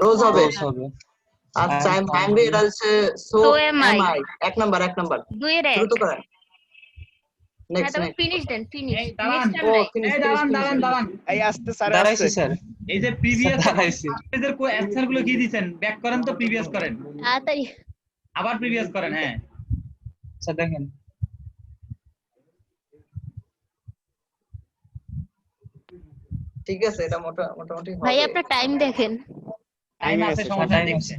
রোজ হবে। রোজ হবে। আচ্ছা আই এম বি, এটা হচ্ছে so So am M I। I. এক নাম্বার 2 এর শুরু 1। তো করেন। হ্যাঁ নেক্সট তবে নেক্সট। ফিনিশ দেন, ফিনিশ। এই দাঁড়ান। নেক্সট টাইম ও নাই। ফিনিশ এই ফিনিশ দাঁড়ান। এই আসতে স্যার দাঁড়াইছি স্যার। এই যে প্রিভিয়াস দাঁড়াইছি। পেজের অ্যানসার গুলো কি দিবেন? ব্যাক করেন তো, প্রিভিয়াস করেন। তাড়াতাড়ি। আবার প্রিভিয়াস করেন। হ্যাঁ স্যার দেখেন ঠিক আছে, এটা মোটামুটি ভাই হবে। আপনার টাইম দেখেন। টাইম আছে, আছে, সমস্যা টাইম নেই। আছে।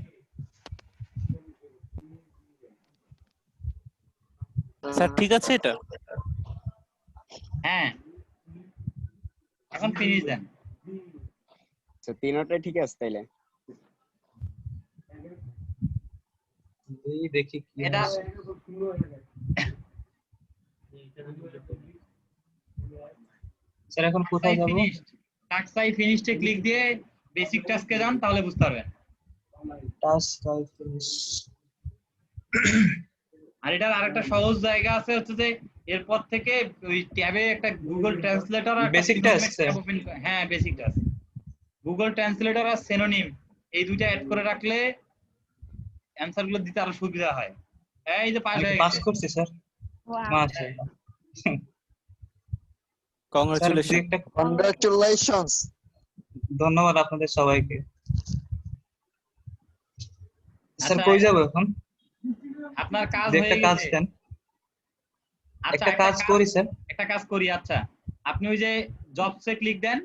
স্যার ঠিক আছে এটা? হ্যাঁ এখন ফিনিশ দেন। আচ্ছা তিনটাই ঠিক আছে তাইলে। দেখি কি এটা স্যার এখন কোথায় যাব? টাক্সাই ফিনিশে ক্লিক দিয়ে বেসিক টাস্কে যান, তাহলে বুঝতে পারবেন। Task finish. আর এটার আরেকটা সহজ জায়গা আছে, হচ্ছে যে এরপর থেকে ওই ট্যাবে একটা গুগল ট্রান্সলেটর আর Basic task, sir. হ্যাঁ বেসিক টাস্ক, গুগল ট্রান্সলেটর আর সিনোনিম এই দুইটা অ্যাড করে রাখলে অ্যানসার গুলো দিতে আরো সুবিধা হয়। এই যে পাস হয়ে পাস গেছে। করছি স্যার। ওয়াও। মাশাআল্লাহ। কংগ্রাচুলেশন। কংগ্রাচুলেশনস। ধন্যবাদ আপনাদের সবাইকে। স্যার আচ্ছা, কই যাব এখন? আপনার কাজ যে হয়ে একটা কাজ গেছে। দেন। আচ্ছা একটা কাজ করি স্যার। একটা কাজ করি। আচ্ছা আপনি ওই যে জবসে ক্লিক দেন।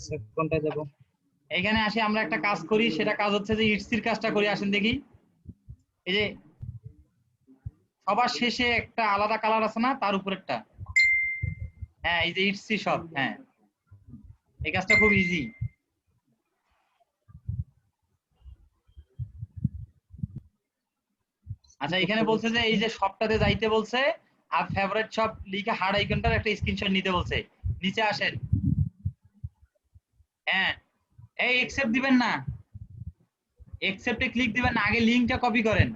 স্যার কোনটা যাব? এইখানে আসি আমরা একটা কাজ করি, সেটা কাজ হচ্ছে যে ইটসির কাজটা করি। আসেন দেখি। এই যে সবার শেষে একটা আলাদা কালার আছে না, তার উপরেরটা। হ্যাঁ এই যে ইটসি সব। হ্যাঁ এই কাজটা খুব ইজি। আচ্ছা এখানে বলছে যে এই যে সবটাতে যাইতে বলছে, আর ফেভারিট সব লিখে হার্ড আইকনটার একটা স্ক্রিনশট নিতে বলছে। নিচে আসেন। হ্যাঁ এই অ্যাকসেপ্ট দিবেন না, অ্যাকসেপ্টে ক্লিক দিবেন না, আগে লিংকটা কপি করেন,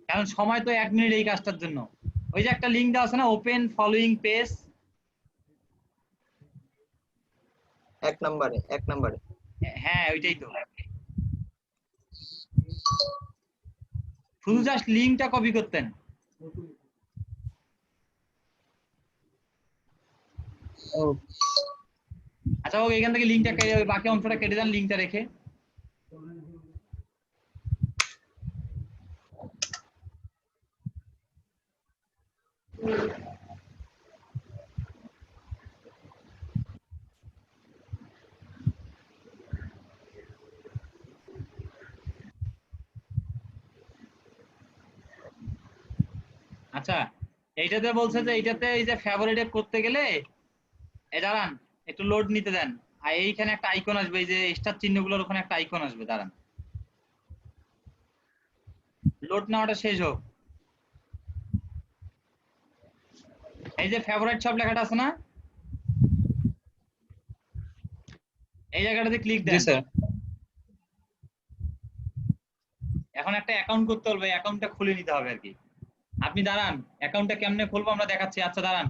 কারণ সময় তো 1 মিনিট এই কাজটার জন্য। ওই যে একটা লিংক দেওয়া আছে না, ওপেন ফলোইং পেজ। এক নম্বরে। হ্যাঁ ওইটাই তো। শুধু জাস্ট লিংকটা কপি করতেন। ও আচ্ছা ওকে, এখান থেকে লিংকটা কেটে, ওই বাকি অংশটা কেটে দেন লিংকটা রেখে। আচ্ছা এইটাতে বলছে যে এইটাতে এই যে ফেভারিটে করতে গেলে এই দাঁড়ান একটু লোড নিতে দেন, আর এইখানে একটা আইকন আসবে, এই যে স্টার চিহ্নগুলোর ওখানে একটা আইকন আসবে, দাঁড়ান লোড নেওয়াটা শেষ হোক। এই যে ফেভারিট সব লেখাটা আছে না, এই জায়গাটাতে ক্লিক জি দেন। স্যার। এখন একটা অ্যাকাউন্ট করতে হবে, অ্যাকাউন্টটা খুলে নিতে হবে আর কি। আপনি দাঁড়ান, অ্যাকাউন্টটা কেমনে খুলবো আমরা দেখাচ্ছি। আচ্ছা দাঁড়ান,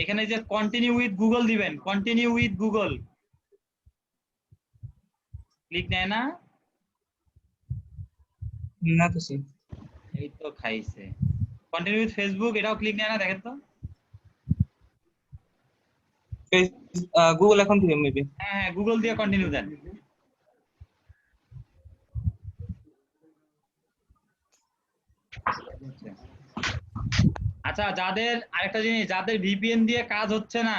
এখানে যে কন্টিনিউ উইথ গুগল দিবেন, কন্টিনিউ উইথ গুগল ক্লিক নেয় না। না তো স্যার। এই তো খাইছে। কন্টিনিউ উইথ ফেসবুক, এটাও ক্লিক নেয় না, দেখেন তো। গুগল এখন দিবেন মেবি। হ্যাঁ হ্যাঁ গুগল দিয়ে কন্টিনিউ দেন। আচ্ছা যাদের আরেকটা জিনিস, যাদের ভিপিএন দিয়ে কাজ হচ্ছে না,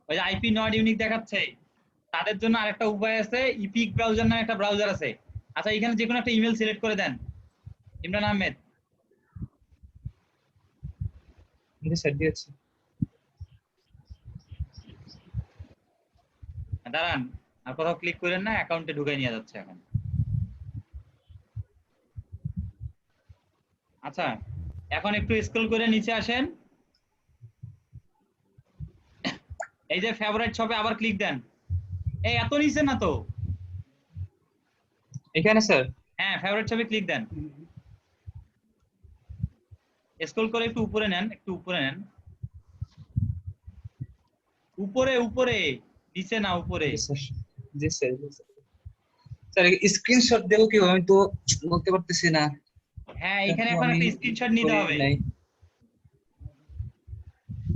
ওই যে আইপি নট ইউনিক দেখাচ্ছে, তাদের জন্য আরেকটা উপায় আছে, ইপিক ব্রাউজার নামে একটা ব্রাউজার আছে। আচ্ছা এখানে যে কোনো একটা ইমেল সিলেক্ট করে দেন, ইমরান আহমেদ। জি স্যার দিয়েছি। দাঁড়ান আর কোথাও ক্লিক করেন না, অ্যাকাউন্টে ঢুকে নিয়ে যাচ্ছে এখন। আচ্ছা এখন একটু স্ক্রল করে নিচে আসেন, এই যে ফেভারিট শপে আবার ক্লিক দেন। এই এত নিচে না তো, এখানে স্যার। হ্যাঁ ফেভারিট শপে ক্লিক দেন। স্ক্রল করে একটু উপরে নেন, উপরে উপরে, নিচে না উপরে। জি স্যার স্যার স্ক্রিনশট দেবো কি আমি তো বলতে পারতেছি না। হ্যাঁ এখানে এখন একটা স্ক্রিনশট নিতে হবে।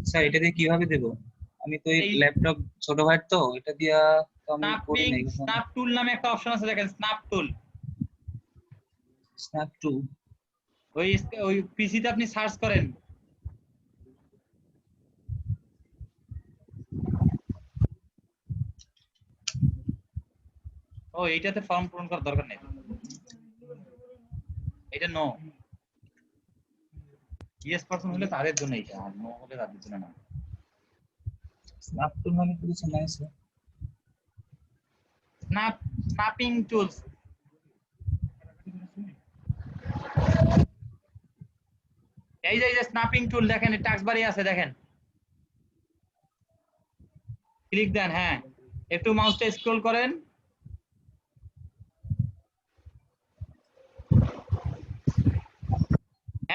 স্যার এটা দিয়ে কিভাবে দেব? আমি তো এই এই ল্যাপটপ ছোট ভাইয়ের তো এটা দিয়া তো আমি করি নাই কখনো। স্ন্যাপ টুল নামে একটা অপশন আছে দেখেন, স্ন্যাপ টুল। স্ন্যাপ টু ওই পিসিতে আপনি সার্চ করেন, ও এইটাতে ফর্ম পূরণ করার দরকার নেই, এটা নো। ইয়েস পারসন হলে তাদের জন্য এটা, আর নো হলে তাদের জন্য না। স্ন্যাপ টু মানে কিছু নাই স্যার। স্ন্যাপিং টুলস, এই যে স্ন্যাপিং টুল দেখেন, টাস্ক বারে আছে দেখেন, ক্লিক দেন। হ্যাঁ একটু মাউসটা স্ক্রল করেন,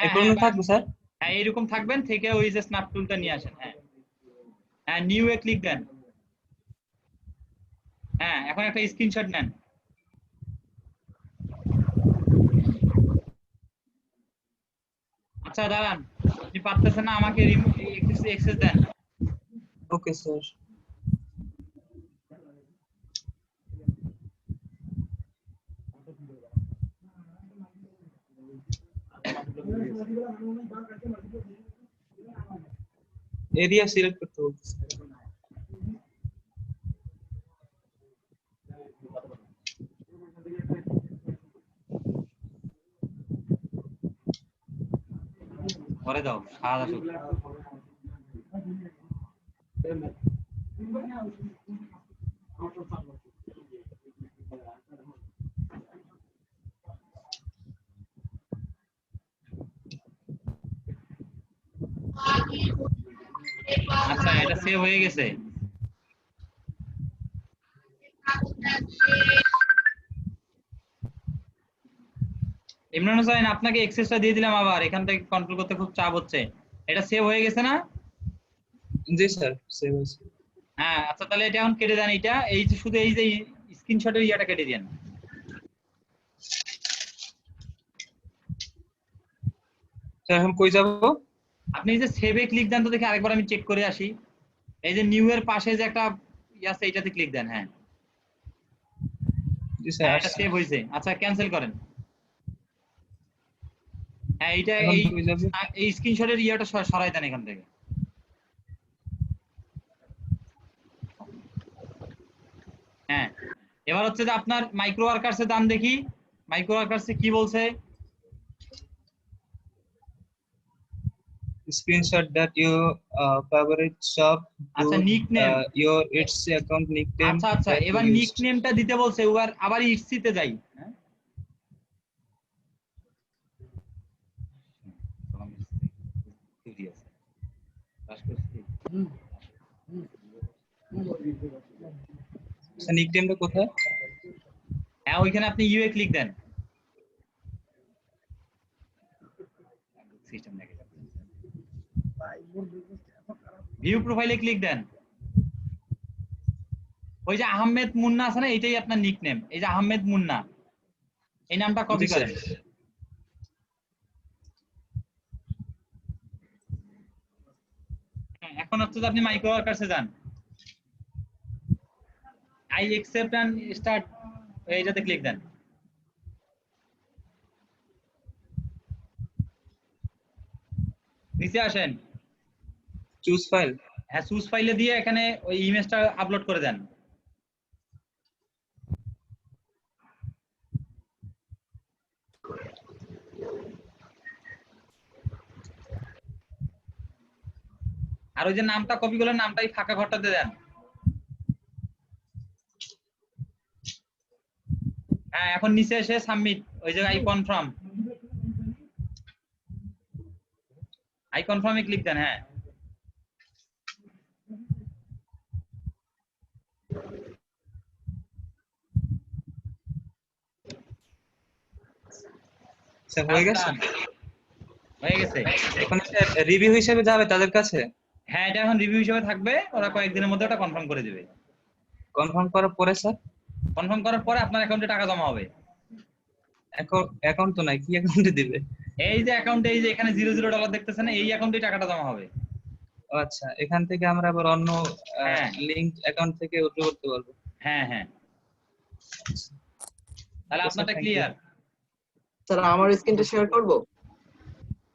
এরকম থাকবে স্যার? হ্যাঁ এরকম থাকবেন, থেকে ওই যে স্ন্যাপ টুলটা নিয়ে আসেন। হ্যাঁ নিউ এ ক্লিক দেন। হ্যাঁ এখন একটা স্ক্রিনশট নেন। আচ্ছা দাঁড়ান, আপনি পারতেছেন না, আমাকে এক্সেস দেন। Okay sir. এরিয়া সিলেক্ট করতে বলতেছে। পরে দাও সাদা শুধু। আচ্ছা এটা সেভ হয়ে গেছে। ইমরান হোসেন আপনাকে এক্সেসটা দিয়ে দিলাম, আবার এখান থেকে কন্ট্রোল করতে খুব চাপ হচ্ছে। এটা সেভ হয়ে গেছে না? জি স্যার সেভ হয়েছে। হ্যাঁ আচ্ছা তাহলে এটা এখন কেটে দেন, এটা এই যে শুধু এই যে স্ক্রিনশটের ইয়াটা কেটে দেন। স্যার এখন কই যাব? আপনি এই যে সেভে ক্লিক দেন তো, দেখি আরেকবার আমি চেক করে আসি। এই যে নিউ এর পাশে যে একটা ইয়া আছে এইটাতে ক্লিক দেন। হ্যাঁ জি স্যার এটা সেভ হয়েছে। আচ্ছা ক্যান্সেল করেন। হ্যাঁ এইটা এখন এই কই যাব? এই স্ক্রিনশটের ইয়াটা সরাই দেন এখান থেকে। হ্যাঁ এবার হচ্ছে যে আপনার মাইক্রো ওয়ার্কারসে দান দেখি, মাইক্রো ওয়ার্কারসে কি বলছে। Screenshot that your favorite shop আচ্ছা to nickname, your its account nickname আচ্ছা আচ্ছা that you এবার used. নিকনেমটা দিতে বলছে, এবার আবার ইটসিতে যাই। হ্যাঁ আচ্ছা নিকনেমটা কোথায়? হ্যাঁ ওইখানে আপনি ইউএ ক্লিক দেন। সিস্টেম দেখে ভিউ প্রোফাইলে ক্লিক দেন। ওই যে আহমেদ মুন্না আছে না, এটাই আপনার নিকনেম। এই যে আহমেদ মুন্না, এই নামটা কপি করেন। হ্যাঁ এখন হচ্ছে যে আপনি মাইক্রো ওয়ার্কারসে যান, আই অ্যাকসেপ্ট এন্ড স্টার্ট এইটাতে ক্লিক দেন। নিচে আসেন, চুজ ফাইল। হ্যাঁ চুজ ফাইলে দিয়ে এখানে ওই ইমেজটা আপলোড করে দেন। আর ওই যে নামটা কপি করলেন, নামটাই ফাঁকা ঘরটাতে দেন। হ্যাঁ এখন নিচে এসে সাবমিট, ওই জায়গায় আই কনফার্মে ক্লিক দেন। হ্যাঁ স্যার হয়ে গেছে? হয়ে গেছে। এখন রিভিউ হিসেবে যাবে তাদের কাছে। হ্যাঁ, এটা এখন রিভিউ হিসেবে থাকবে, ওরা কয়েকদিনের মধ্যে ওটা কনফার্ম করে দিবে। কনফার্ম করার পরে স্যার কনফার্ম করার পরে আপনার অ্যাকাউন্টে টাকা জমা হবে। অ্যাকাউন্ট তো নাই, কি অ্যাকাউন্টে দিবে? এই যে অ্যাকাউন্টে, এই যে এখানে $0 দেখতেছেন, এই অ্যাকাউন্টে টাকাটা জমা হবে। ও আচ্ছা, এখান থেকে আমরা আবার অন্য হ্যাঁ। লিংক অ্যাকাউন্ট থেকে উইথড্র করতে পারবো। হ্যাঁ হ্যাঁ, তাহলে আপনারটা Thank you. ক্লিয়ার। স্যার আমার স্ক্রিনটা শেয়ার করব?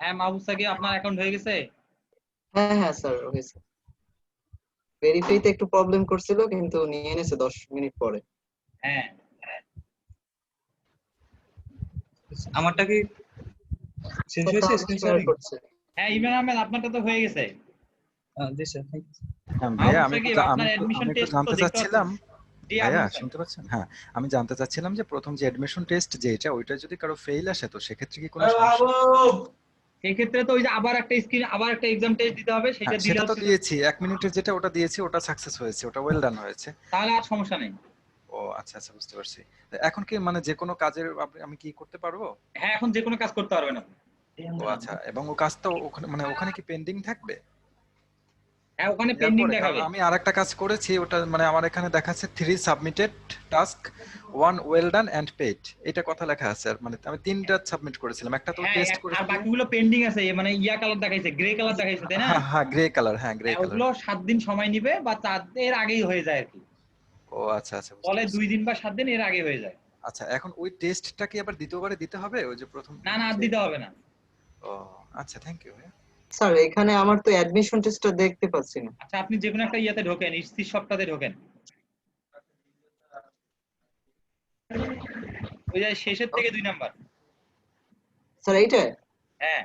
হ্যাঁ, মাহবুব সাকিব, আপনার অ্যাকাউন্ট হয়ে গেছে? হ্যাঁ হ্যাঁ স্যার হয়েছে। ভেরিফাইতে একটু প্রবলেম করছিল কিন্তু নিয়ে এনেছে 10 মিনিট পরে। হ্যাঁ, আমারটা কি শেষ হয়েছে স্ক্রিন শেয়ার শেয়ারিং? করছে। হ্যাঁ, ইমরান আহমেদ, আপনারটা তো হয়ে গেছে। জি স্যার, থ্যাংক ইউ। হ্যাঁ ভাইয়া, মাহবুব আমি সাকিব, একটু আপনার অ্যাডমিশন টেস্ট তো জানতে দেখতে চাচ্ছিলাম। পাচ্ছেন। জি, ভাইয়া আবুল স্যার। শুনতে পাচ্ছেন? হ্যাঁ, আমি জানতে চাচ্ছিলাম যে প্রথম যে অ্যাডমিশন টেস্ট যেটা, ওইটা যদি কারো ফেল আসে তো সেক্ষেত্রে কি কোনো সমস্যা? সেই ক্ষেত্রে তো ওই যে আবার একটা স্ক্রিন, আবার একটা এক্সাম টেস্ট দিতে হবে, সেটা হ্যাঁ, দিলে সেটা তো হচ্ছে দিয়েছি, 1 মিনিটের যেটা ওটা দিয়েছি, ওটা সাকসেস হয়েছে, ওটা ওয়েল ডান হয়েছে। তাহলে আর সমস্যা নেই। ও আচ্ছা আচ্ছা, বুঝতে পারছি। তো এখন কি মানে যে কোনো কাজের আমি কি করতে পারবো? হ্যাঁ, এখন যে কোনো কাজ করতে পারবেন আপনি। ও আচ্ছা, এবং ও কাজটা ওখানে মানে ওখানে কি পেন্ডিং থাকবে? হ্যাঁ, ওখানে ইয়ার পেন্ডিং পরে, কারণ দেখাবে। আমি আরেকটা কাজ করেছি, ওটা মানে আমার এখানে দেখাচ্ছে 3 submitted task, 1 well done and paid, এটা কথা লেখা আছে। আর মানে আমি 3টা সাবমিট করেছিলাম, একটা তো হ্যাঁ, টেস্ট আর করেছি। বাকিগুলো পেন্ডিং আছে, মানে ইয়া কালার দেখাইছে, গ্রে কালার দেখাইছে, তাই না? হ্যাঁ হ্যাঁ, গ্রে কালার, হ্যাঁ গ্রে হ্যাঁ, কালার। ওগুলো 7 দিন সময় নিবে, বা এর আগেই হয়ে যায় আর কি। ও আচ্ছা আচ্ছা, বুঝতে বলে পারছি। 2 দিন বা 7 দিন, এর আগে হয়ে যায়। আচ্ছা, এখন ওই টেস্টটা কি আবার দ্বিতীয়বারে দিতে হবে, ওই যে প্রথম? না না, আর দিতে হবে না। ও আচ্ছা, থ্যাংক ইউ। স্যার এখানে আমার তো অ্যাডমিশন টেস্টটা দেখতে পাচ্ছি না। আচ্ছা, আপনি যে কোনো একটা ইয়াতে ঢোকেন, ইটসির শপটাতে ঢোকেন, ওই যে শেষের থেকে 2 নাম্বার। স্যার এইটা? হ্যাঁ,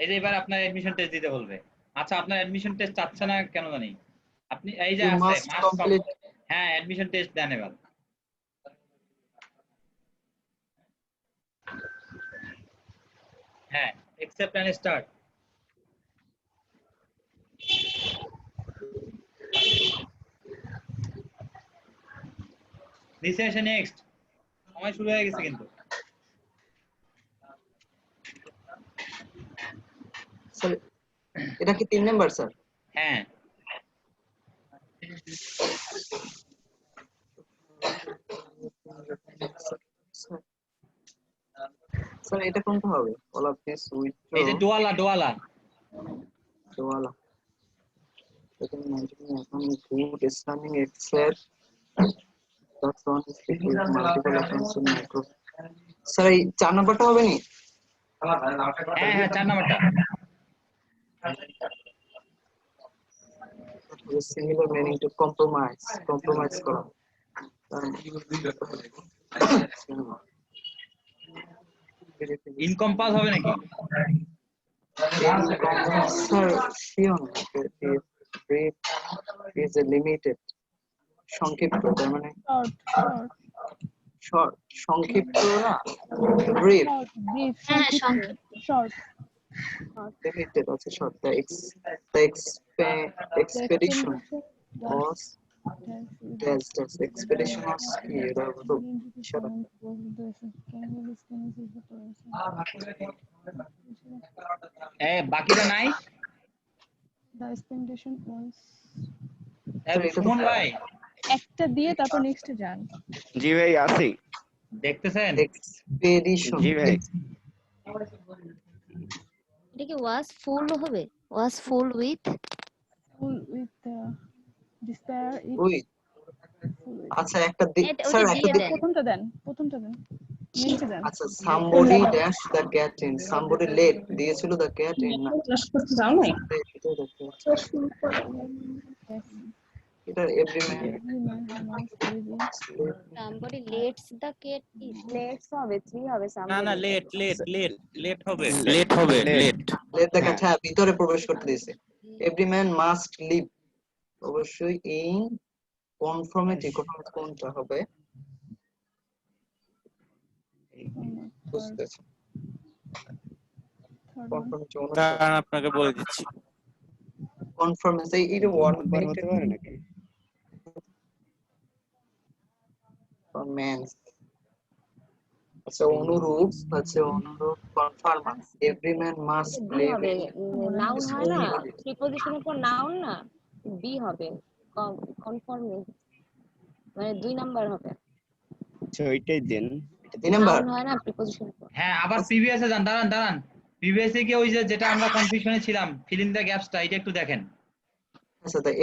এই যে এবার আপনার অ্যাডমিশন টেস্ট দিতে বলবে। আচ্ছা, আপনার অ্যাডমিশন টেস্ট চাচ্ছে না কেন জানি। আপনি এই যে You আছে must মাস্ট complete. হ্যাঁ, অ্যাডমিশন টেস্ট দেন এবার। হ্যাঁ, accept and start. নিচে এসে নেক্সট, সময় শুরু হয়ে গেছে কিন্তু। স্যার এটা কি 3 নাম্বার স্যার? হ্যাঁ, স্যার এটা কোনটা হবে? অল অফ দিস এই যে উইথড্র ডোয়ালা ওয়ালা। এখানে 99 এখন good stunning except that's one with multiple accounts in micro. Sir এই 4 নাম্বারটা হবে নি? হ্যাঁ হ্যাঁ, 4 নাম্বারটা। সিমিলার মিনিং টু কম্প্রোমাইজ করা। ইনকম্পাস হবে নাকি? Sir sure brief is limited, সংক্ষিপ্ত, তার মানে শর্ট, সংক্ষিপ্ত না, ব্রিফ হ্যাঁ, সংক্ষিপ্ত। লিমিটেড আছে short. The expedition was expedition was কি এটা তো ইশারা। বাকিটা নাই। সুমন ভাই একটা দিয়ে তারপর নেক্সটে যান। জি ভাই, আছি। দেখতেছেন? এক্সপেডিশন। জি ভাই। এটা কি ওয়াজ ফুল হবে? ওয়াজ ফুল উইথ Full with despair. ওই আচ্ছা একটা ওটা স্যার একটা দিয়ে দেন। প্রথমটা দেন। নেক্সটে যান। আচ্ছা somebody dash the cat in, somebody late দিয়েছিল the cat in না এটা every man somebody lets the cat in. Let's হবে 3 হবে না না, somebody. লেট হবে, লেট। let the cat, হ্যাঁ ভিতরে প্রবেশ করতে দিয়েছে। every man must live, অবশ্যই এই কনফর্মিটি কোনটা হবে বুঝতেছি। কনফর্মিটি কারণ আপনাকে বলে দিচ্ছি, কনফর্মিটি এই 1 মিনিট হতে পারে নাকি? for men আচ্ছা অনুরূপ আছে অনুরূপ কনফার্মার every man must be live হবে নাউন হয় না only প্রিপজিশনের পর নাউন না বি হবে কনফর্মিং মানে 2 নাম্বার হবে আচ্ছা ওইটাই দেন। তিন নাম্বার নাউন হয় না প্রিপজিশনের পর হ্যাঁ আবার প্রিভিয়াস এ যান, দাঁড়ান প্রিভিয়াস এ গিয়ে ওই যে যেটা আমরা কনফিউশনে ছিলাম ফিল ইন দ্য গ্যাপসটা এটা একটু দেখেন। আচ্ছা the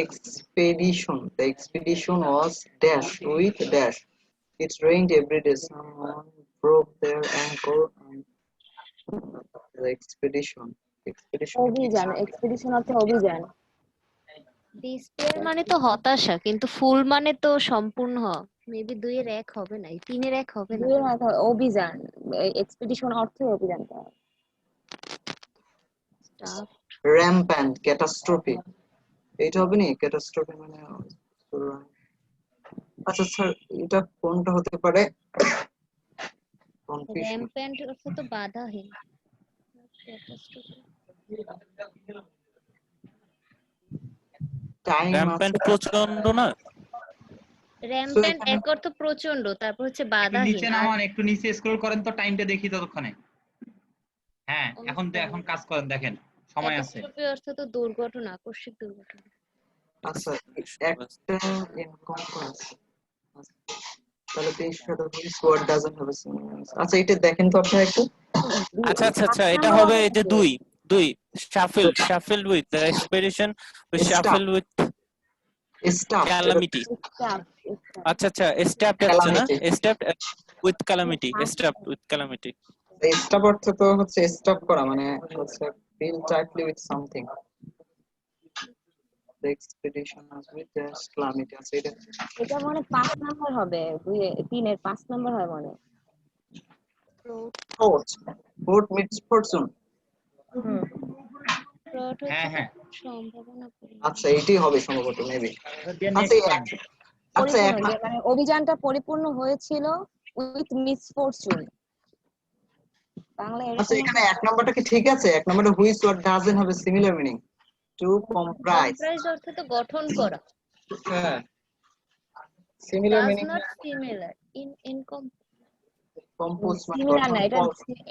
expedition was dash with dash it rained every day someone broke their ankle and the expedition অভিযান এক্সপেডিশন অর্থে অভিযান ডিসপেয়ার মানে তো হতাশা, কিন্তু ফুল মানে তো সম্পূর্ণ হওয়া। মেবি 2 এর 1 হবে না, 3 এর 1 হবে না। অভিযান এক্সপেডিশন অর্থে অভিযানটা Staff, rampant catastrophe এটা হবে না ক্যাটাস্ট্রফি মানে আচ্ছা স্যার এটা কোনটা হতে পারে কনফিউশন rampant অর্থ তো বাধাহীন। Catastrophe, টাইম র্যাম্প্যান্ট প্রচন্ড না? rampant এক অর্থ প্রচন্ড, তারপর হচ্ছে একটু বাধাহীন। নিচে নামান, একটু নিচে স্ক্রল করেন তো, টাইমটা দেখি ততক্ষণে। হ্যাঁ এখন কাজ করেন, দেখেন সময় আছে। Catastrophe অর্থ তো দুর্ঘটনা, আকস্মিক দুর্ঘটনা। আচ্ছা একটা এনকম্পাস তাহলে বেশ কথা বলি সোয়াট ডাজন্ট হ্যাভ আচ্ছা এটা দেখেন তো আপনারা একটু আচ্ছা এটা হবে এই যে 2 shuffled with the expedition with shuffled with staff calamity। আচ্ছা stepped আছে না, stepped with calamity, stepped with calamity। Staff অর্থ তো হচ্ছে স্টপ করা মানে হচ্ছে feel tightly with something the expedition was with dash calamity আছে এটা মানে 5 নাম্বার হবে 3 এর 5 নাম্বার হয় মানে Fort meets fortune Fraud হ্যাঁ হচ্ছে হ্যাঁ সম্ভাবনা পরিমাণ। আচ্ছা এটাই হবে সম্ভবত মেবি দেন আচ্ছা নেক্সট পয়েন্ট। আচ্ছা পরিপূর্ণ যে মানে অভিযানটা পরিপূর্ণ হয়েছিল উইথ মিসফরচুন বাংলা আচ্ছা এরকম এখানে এক নাম্বারটা কি ঠিক আছে এক নাম্বারটা which what doesn't have a similar meaning to comprise Comprise অর্থ তো গঠন করা। হ্যাঁ সিমিলার Does মিনিং not similar in compose similar না এটা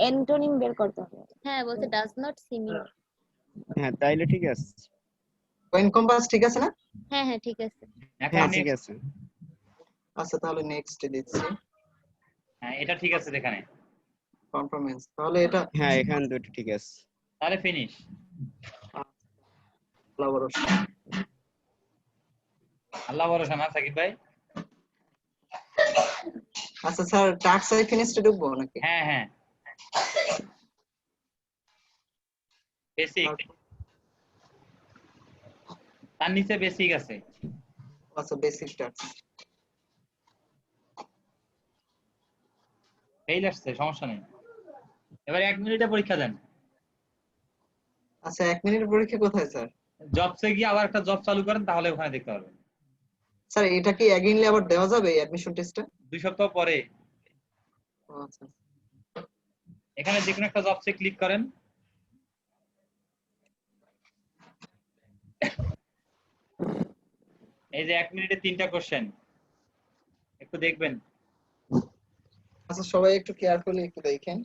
অ্যান্টোনিম বের করতে হবে হ্যাঁ বলতে does not similar। হ্যাঁ তাইলে ঠিক আছে। এনকম্পাস ঠিক আছে না হ্যাঁ ঠিক আছে। এখন হ্যাঁ ঠিক নেক্সট। আছে। আচ্ছা তাহলে নেক্সট দিচ্ছি হ্যাঁ এটা ঠিক আছে এখানে, কনফার্মেন্স তাহলে এটা হ্যাঁ এখানে দুটো ঠিক আছে। তাহলে ফিনিশ। ফ্লাওয়ার আল্লাহ ভরসা না সাকিব ভাই। আচ্ছা স্যার টাস্ক আই ফিনিশড ঢুকবো নাকি হ্যাঁ বেসিক, তার নিচে বেসিক আছে। আচ্ছা বেসিক টাস্ক ফেইল আসছে, সমস্যা নেই। এবার 1 মিনিটে পরীক্ষা দেন। আচ্ছা 1 মিনিটের পরীক্ষা কোথায় স্যার জবসে গিয়ে আবার একটা জব চালু করেন, তাহলে ওখানে দেখতে পারবেন। স্যার এটা কি এগেইনলি আবার দেওয়া যাবে এই অ্যাডমিশন টেস্টটা 2 সপ্তাহ পরে আচ্ছা এখানে যে কোনো একটা জবসে ক্লিক করেন। এই যে 1 মিনিটে 3টা কোশ্চেন, একটু দেখবেন। আচ্ছা সবাই একটু কেয়ারফুলি একটু দেখেন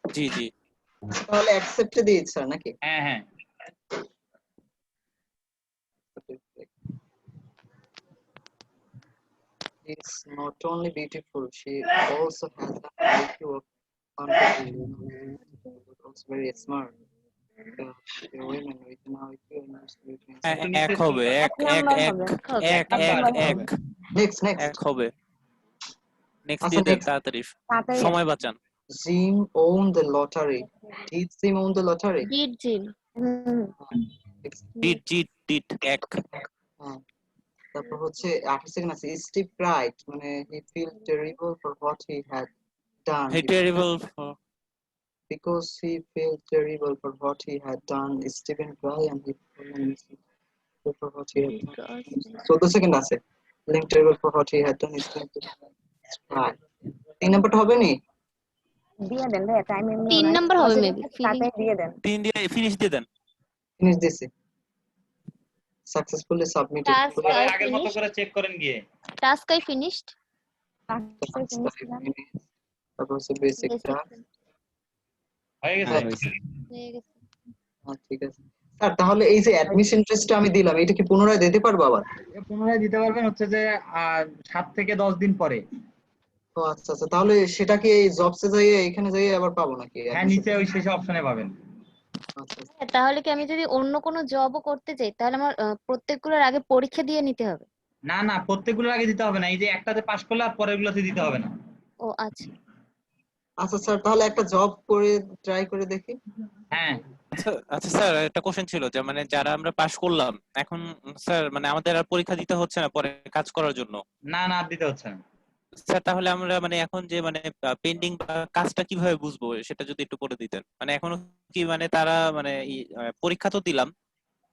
জি তাহলে অ্যাকসেপ্টে দিই স্যার নাকি হ্যাঁ It's not only beautiful, she also has the IQ of competition. Also very smart. The women with an IQ and এক হবে এক Next. হবে। নেক্সট আচ্ছা, দিয়ে দেন next. তাড়াতাড়ি, তাড়াতাড়ি সময় বাঁচান। Jim owned the lottery. Did Jim own the lottery? Did Jim? Did এক। তারপর হচ্ছে 28 সেকেন্ড আছে স্টিভ রাইট মানে he felt terrible for what he had done he terrible for because he felt terrible for what he had done Stephen cry and he for what he had done 14 second আছে feeling terrible for what he had done Stephen cry 3 নাম্বারটা হবে নি দিয়ে দেন ভাই time এমনি 3 number হবে maybe. তাতে দিয়ে দেন 3 দিয়ে ফিনিশ দিয়ে দেন। ফিনিশ দিছি successfully submitted Task এবার I আগের মতো finished. করে চেক করেন গিয়ে। Task I finished. তারপর হচ্ছে বেসিকটা। হয়ে গেছে? হ্যাঁ হয়েছে। হয়ে গেছে। ঠিক আছে স্যার, তাহলে এই যে অ্যাডমিশন টেস্টটা আমি দিলাম, এটা কি পুনরায় দিতে পারবো আবার? পুনরায় দিতে পারবেন হচ্ছে যে 7 থেকে 10 দিন পরে। ও আচ্ছা আচ্ছা, তাহলে সেটা কি এই জবসে যাইয়ে এখানে যাইয়ে আবার পাবো নাকি হ্যাঁ, admission নিচে ওই test? শেষে অপশনে পাবেন। আচ্ছা আচ্ছা। হ্যাঁ, তাহলে কি আমি যদি অন্য কোনো জবও করতে চাই তাহলে আমার প্রত্যেকগুলোর আগে পরীক্ষা দিয়ে নিতে হবে? না না, প্রত্যেকগুলোর আগে দিতে হবে না, এই যে একটাতে পাশ করলে আর পরেরগুলোতে দিতে হবে না। ও আচ্ছা। আচ্ছা স্যার, তাহলে একটা জব করে ট্রাই করে দেখি। হ্যাঁ, আচ্ছা আচ্ছা স্যার, একটা কোশ্চেন ছিল যে মানে যারা আমরা পাশ করলাম এখন স্যার মানে আমাদের আর পরীক্ষা দিতে হচ্ছে না পরে কাজ করার জন্য? না না, দিতে হচ্ছে না। স্যার তাহলে আমরা মানে এখন যে মানে পেন্ডিং বা কাজটা কিভাবে বুঝবো সেটা যদি একটু করে দিতেন। মানে এখনো কি মানে তারা মানে পরীক্ষা তো দিলাম,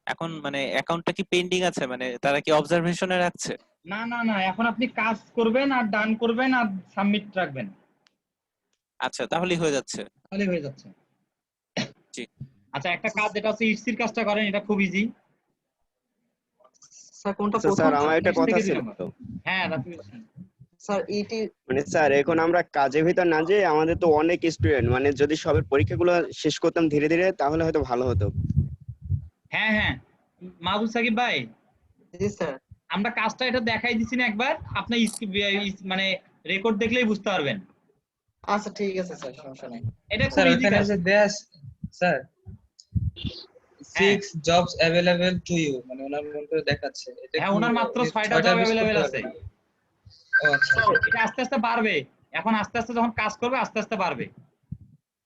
এখন মানে অ্যাকাউন্টটা কি পেন্ডিং আছে, মানে তারা কি অবজারভেশনে রাখছে? না না না, এখন আপনি কাজ করবেন আর ডান করবেন আর সাবমিট রাখবেন, আচ্ছা তাহলেই হয়ে যাচ্ছে। তাহলে হয়ে যাচ্ছে। জি আচ্ছা, একটা কাজ যেটা হচ্ছে ইটসির কাজটা করেন, এটা খুব ইজি। স্যার কোনটা আচ্ছা প্রথম? স্যার, আমার একটা 1 কথা থেকে 2 ছিল নম্বর। তো। হ্যাঁ, রাফি। স্যার ইটি মানে স্যার এখন আমরা কাজের ভিতর না যে আমাদের তো অনেক স্টুডেন্ট, মানে যদি সবের পরীক্ষাগুলো শেষ করতাম ধীরে ধীরে তাহলে হয়তো ভালো হতো। হ্যাঁ হ্যাঁ, মাহবুব সাকিব ভাই, জি স্যার। আমরা কাজটা এটা দেখাই দিছি না একবার, আপনি মানে রেকর্ড দেখলেই বুঝতে পারবেন। আচ্ছা ঠিক আছে স্যার, সমস্যা নাই। এটা খুব স্যার ইজি ওখানে কাজ। যে দেয়া স্যার হ্যাঁ 6 জবস अवेलेबल টু ইউ, মানে ওনার মধ্যে দেখাচ্ছে এটা হ্যাঁ, কি ওনার মাত্র 6টা 6টা জব মিস করতে अवेलेबल পারবে? আছে। ও আচ্ছা। এটা আস্তে আস্তে বাড়বে, এখন আস্তে আস্তে যখন কাজ করবে আস্তে আস্তে বাড়বে।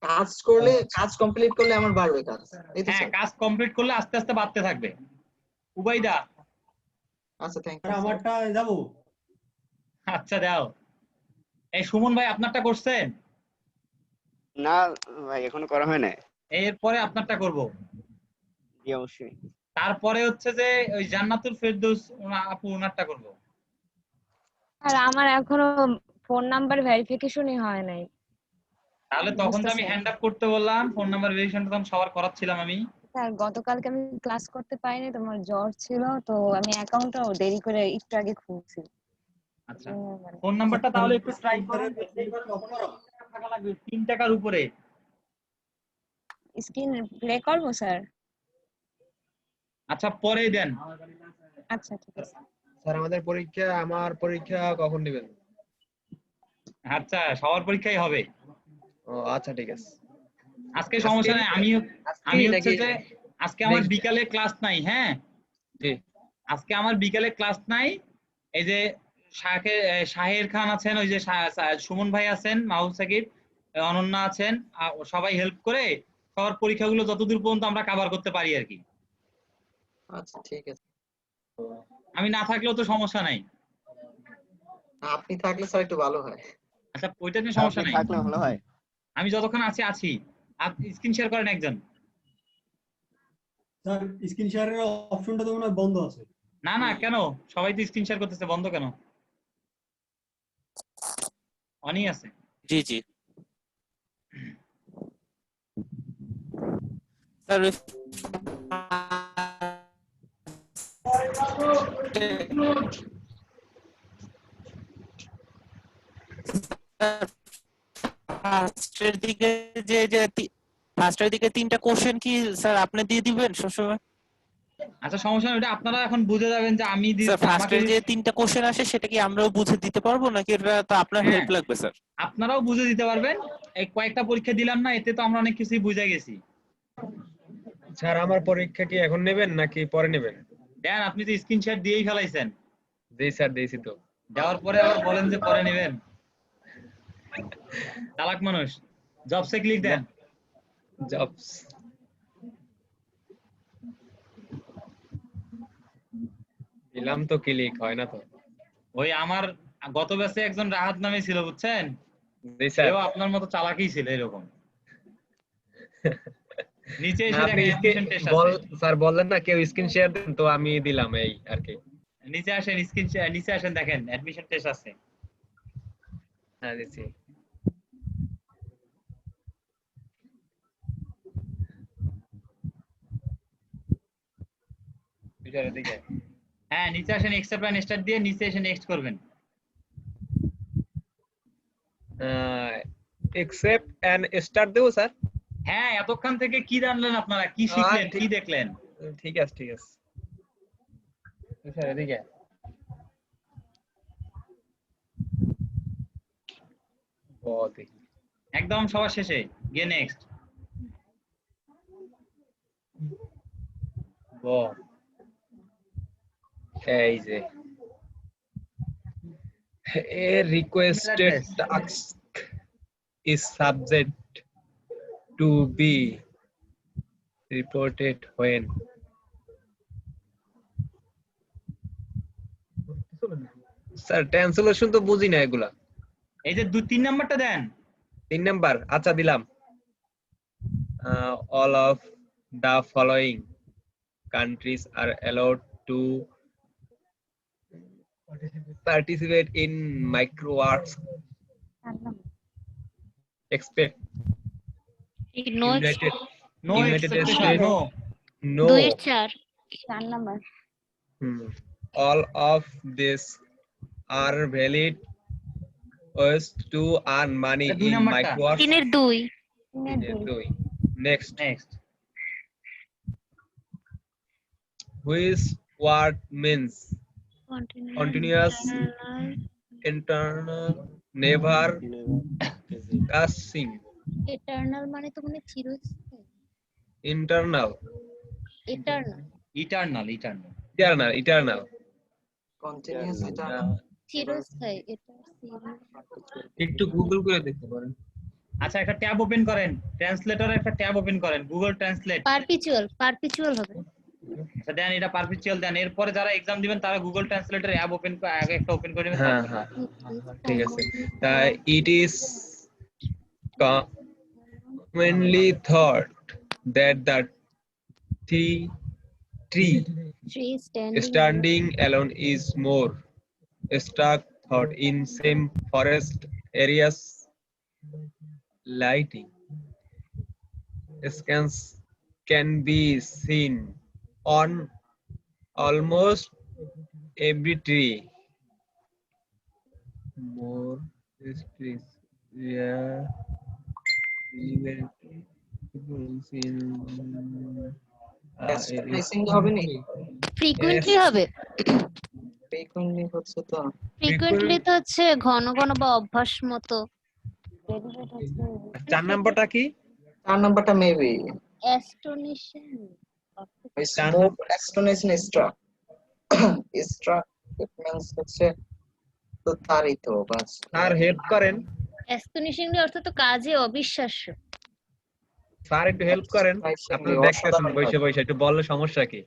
কাজ করলে, আচ্ছা। কাজ কমপ্লিট করলে আমার বাড়বে কাজ, এই তো হ্যাঁ, স্যার? কাজ কমপ্লিট করলে আস্তে আস্তে বাড়তে থাকবে। উবাইদা, আচ্ছা থ্যাংক ইউ স্যার স্যার। আমারটা যাবো? আচ্ছা দাও। এই সুমন ভাই, আপনারটা করছেন? না ভাই, এখনো করা হয় না। এরপরে আপনারটা করব। জি অবশ্যই। তারপরে হচ্ছে যে ওই জান্নাতুল ফেরদৌস আপু ওনারটা করব। আর আমার এখনো ফোন নাম্বার ভেরিফিকেশনই হয় নাই। তাহলে তখন তো আমি বুঝতেছি না। হ্যান্ড আপ করতে বললাম, ফোন নাম্বার ভেরিফিকেশনটা তখন সবার করাচ্ছিলাম আমি। স্যার গতকালকে আমি ক্লাস করতে পারিনি, তোমার জ্বর ছিল তো আমি অ্যাকাউন্টটাও দেরি করে একটু আগে খুলছি। আচ্ছা, মানে ফোন নাম্বারটা তাহলে একটু ট্রাই স্যার, করেন। টাকা লাগবে 3 টাকার উপরে। স্ক্রিন প্লে করবো স্যার? আচ্ছা পরেই দেন। আচ্ছা ঠিক আছে। স্যার আমার পরীক্ষা কখন নেবেন? আচ্ছা, সবার পরীক্ষাই হবে ও আচ্ছা ঠিক আছে। আজকে, সমস্যা নাই। আমি হচ্ছে যে আজকে আমার Next day? বিকালে ক্লাস নাই। হ্যাঁ, জি। আজকে আমার বিকালে ক্লাস নাই। এই যে শাহের খান আছেন, ওই যে সুমন ভাই আছেন, মাহবুব সাকিব, অনন্যা আছেন, সবাই হেল্প করে সবার পরীক্ষাগুলো যতদূর পর্যন্ত আমরা কভার করতে পারি আর কি। আচ্ছা ঠিক আছে। আমি না থাকলেও তো সমস্যা নাই। আপনি থাকলে স্যার একটু ভালো হয়। আচ্ছা, ওইটা নিয়ে সমস্যা আপনি নাই, থাকলে ভালো হয়। আমি যতক্ষণ আছি আছি। আপনি স্ক্রিন শেয়ার করেন একজন। স্যার স্ক্রিন শেয়ারের অপশনটা তো মনে হয় বন্ধ আছে। না না, কেন? সবাই তো স্ক্রিন শেয়ার করতেছে, বন্ধ কেন? অনই আছে। জি জি স্যার, ফার্স্টের দিকে যে যে ফার্স্টের দিকে 3টা কোশ্চেন কি স্যার আপনি দিয়ে দিবেন সবসময়? আচ্ছা, সমস্যা নেই, ওটা আপনারা এখন বুঝে যাবেন যে আমি স্যার আমাকে ফার্স্টের যে 3টা কোশ্চেন আসে সেটা কি আমরাও বুঝে দিতে পারবো নাকি এটা তো আপনার হ্যাঁ, হেল্প লাগবে স্যার? আপনারাও বুঝে দিতে পারবেন। এই কয়েকটা পরীক্ষা দিলাম না, এতে তো আমরা অনেক কিছুই বুঝে গেছি। স্যার আমার পরীক্ষা কি এখন নেবেন নাকি পরে নেবেন? দেন, আপনি তো স্ক্রিন শেয়ার দিয়েই ফেলাইছেন। জি স্যার দিয়েছি তো। দেওয়ার পরে আবার বলেন যে পরে নেবেন। চালাক মানুষ। জবসে ক্লিক দেন। জবস দিলাম তো, ক্লিক হয় না তো। ওই আমার গত ব্যাচে একজন রাহাত নামে ছিল, বুঝছেন? জি স্যার। এও আপনার মতো চালাকই ছিল এরকম। নিচে না এসে আপনি দেখেন অ্যাডমিশন টেস্ট আছে। স্যার বললেন না কেউ স্ক্রিন শেয়ার দেন, তো আমি দিলাম এই আর কি। নিচে আসেন, নিচে আসেন, দেখেন অ্যাডমিশন টেস্ট আছে। হ্যাঁ দিচ্ছি। বিচারের দিকে। হ্যাঁ, নিচে আসেন, এক্সেপ্ট এন্ড স্টার্ট দিয়ে নিচে এসে নেক্সট করবেন। except and start দেবো স্যার? হ্যাঁ, এতক্ষণ থেকে কি জানলেন আপনারা, কি শিখলেন, কি দেখলেন? ঠিক আছে ঠিক আছে স্যার, এদিকে একদম সবার শেষে গিয়ে নেক্সট। এই যে a requested task is subject to be reported when sir translation তো বুঝি না এগুলা। এই যে 3 নাম্বারটা দেন। 3 নাম্বার, আচ্ছা দিলাম। all of the following countries are allowed to participate in micro arts expect No United No United expectation, States no. no 4 number. all of these are valid ways to earn money এটা 2 in নাম্বারটা। micro arts 3 এর 2 next which word means continuous internal never casing eternal মানে তো মানে চিরস্থায়ী। internal eternal eternal continuous এটা চিরস্থায়ী, এটা একটু গুগল করে দেখতে পারেন। আচ্ছা, একটা ট্যাব ওপেন করেন, ট্রান্সলেটরে একটা ট্যাব ওপেন করেন, গুগল ট্রান্সলেট। পারপিচুয়াল হবে। আচ্ছা দেন, এটা পারপিচুয়াল দেন। এরপরে যারা এক্সাম দিবেন তারা গুগল ট্রান্সলেটর অ্যাপ ওপেন করে আগে একটা ওপেন করে নেবেন। হ্যাঁ হ্যাঁ ঠিক আছে। it is commonly thought that the tree standing alone is more struck thought in same forest areas lighting scans can be seen on almost every tree more trees yeah tracing হবে না, frequently হবে। Frequently হচ্ছে তো frequently তো হচ্ছে ঘন ঘন বা অভ্যাস মতো। 4 নাম্বারটা কি? 4 নাম্বারটা maybe astonishing smoke astonishment struck it means হচ্ছে তো তারই তো বাস স্যার হেল্প করেন, অ্যাস্টোনিশিং অর্থ তো কাজে অবিশ্বাস্য। স্যার একটু হেল্প করেন, আপনি দেখতেছেন বসে বসে, একটু বললে সমস্যা কি?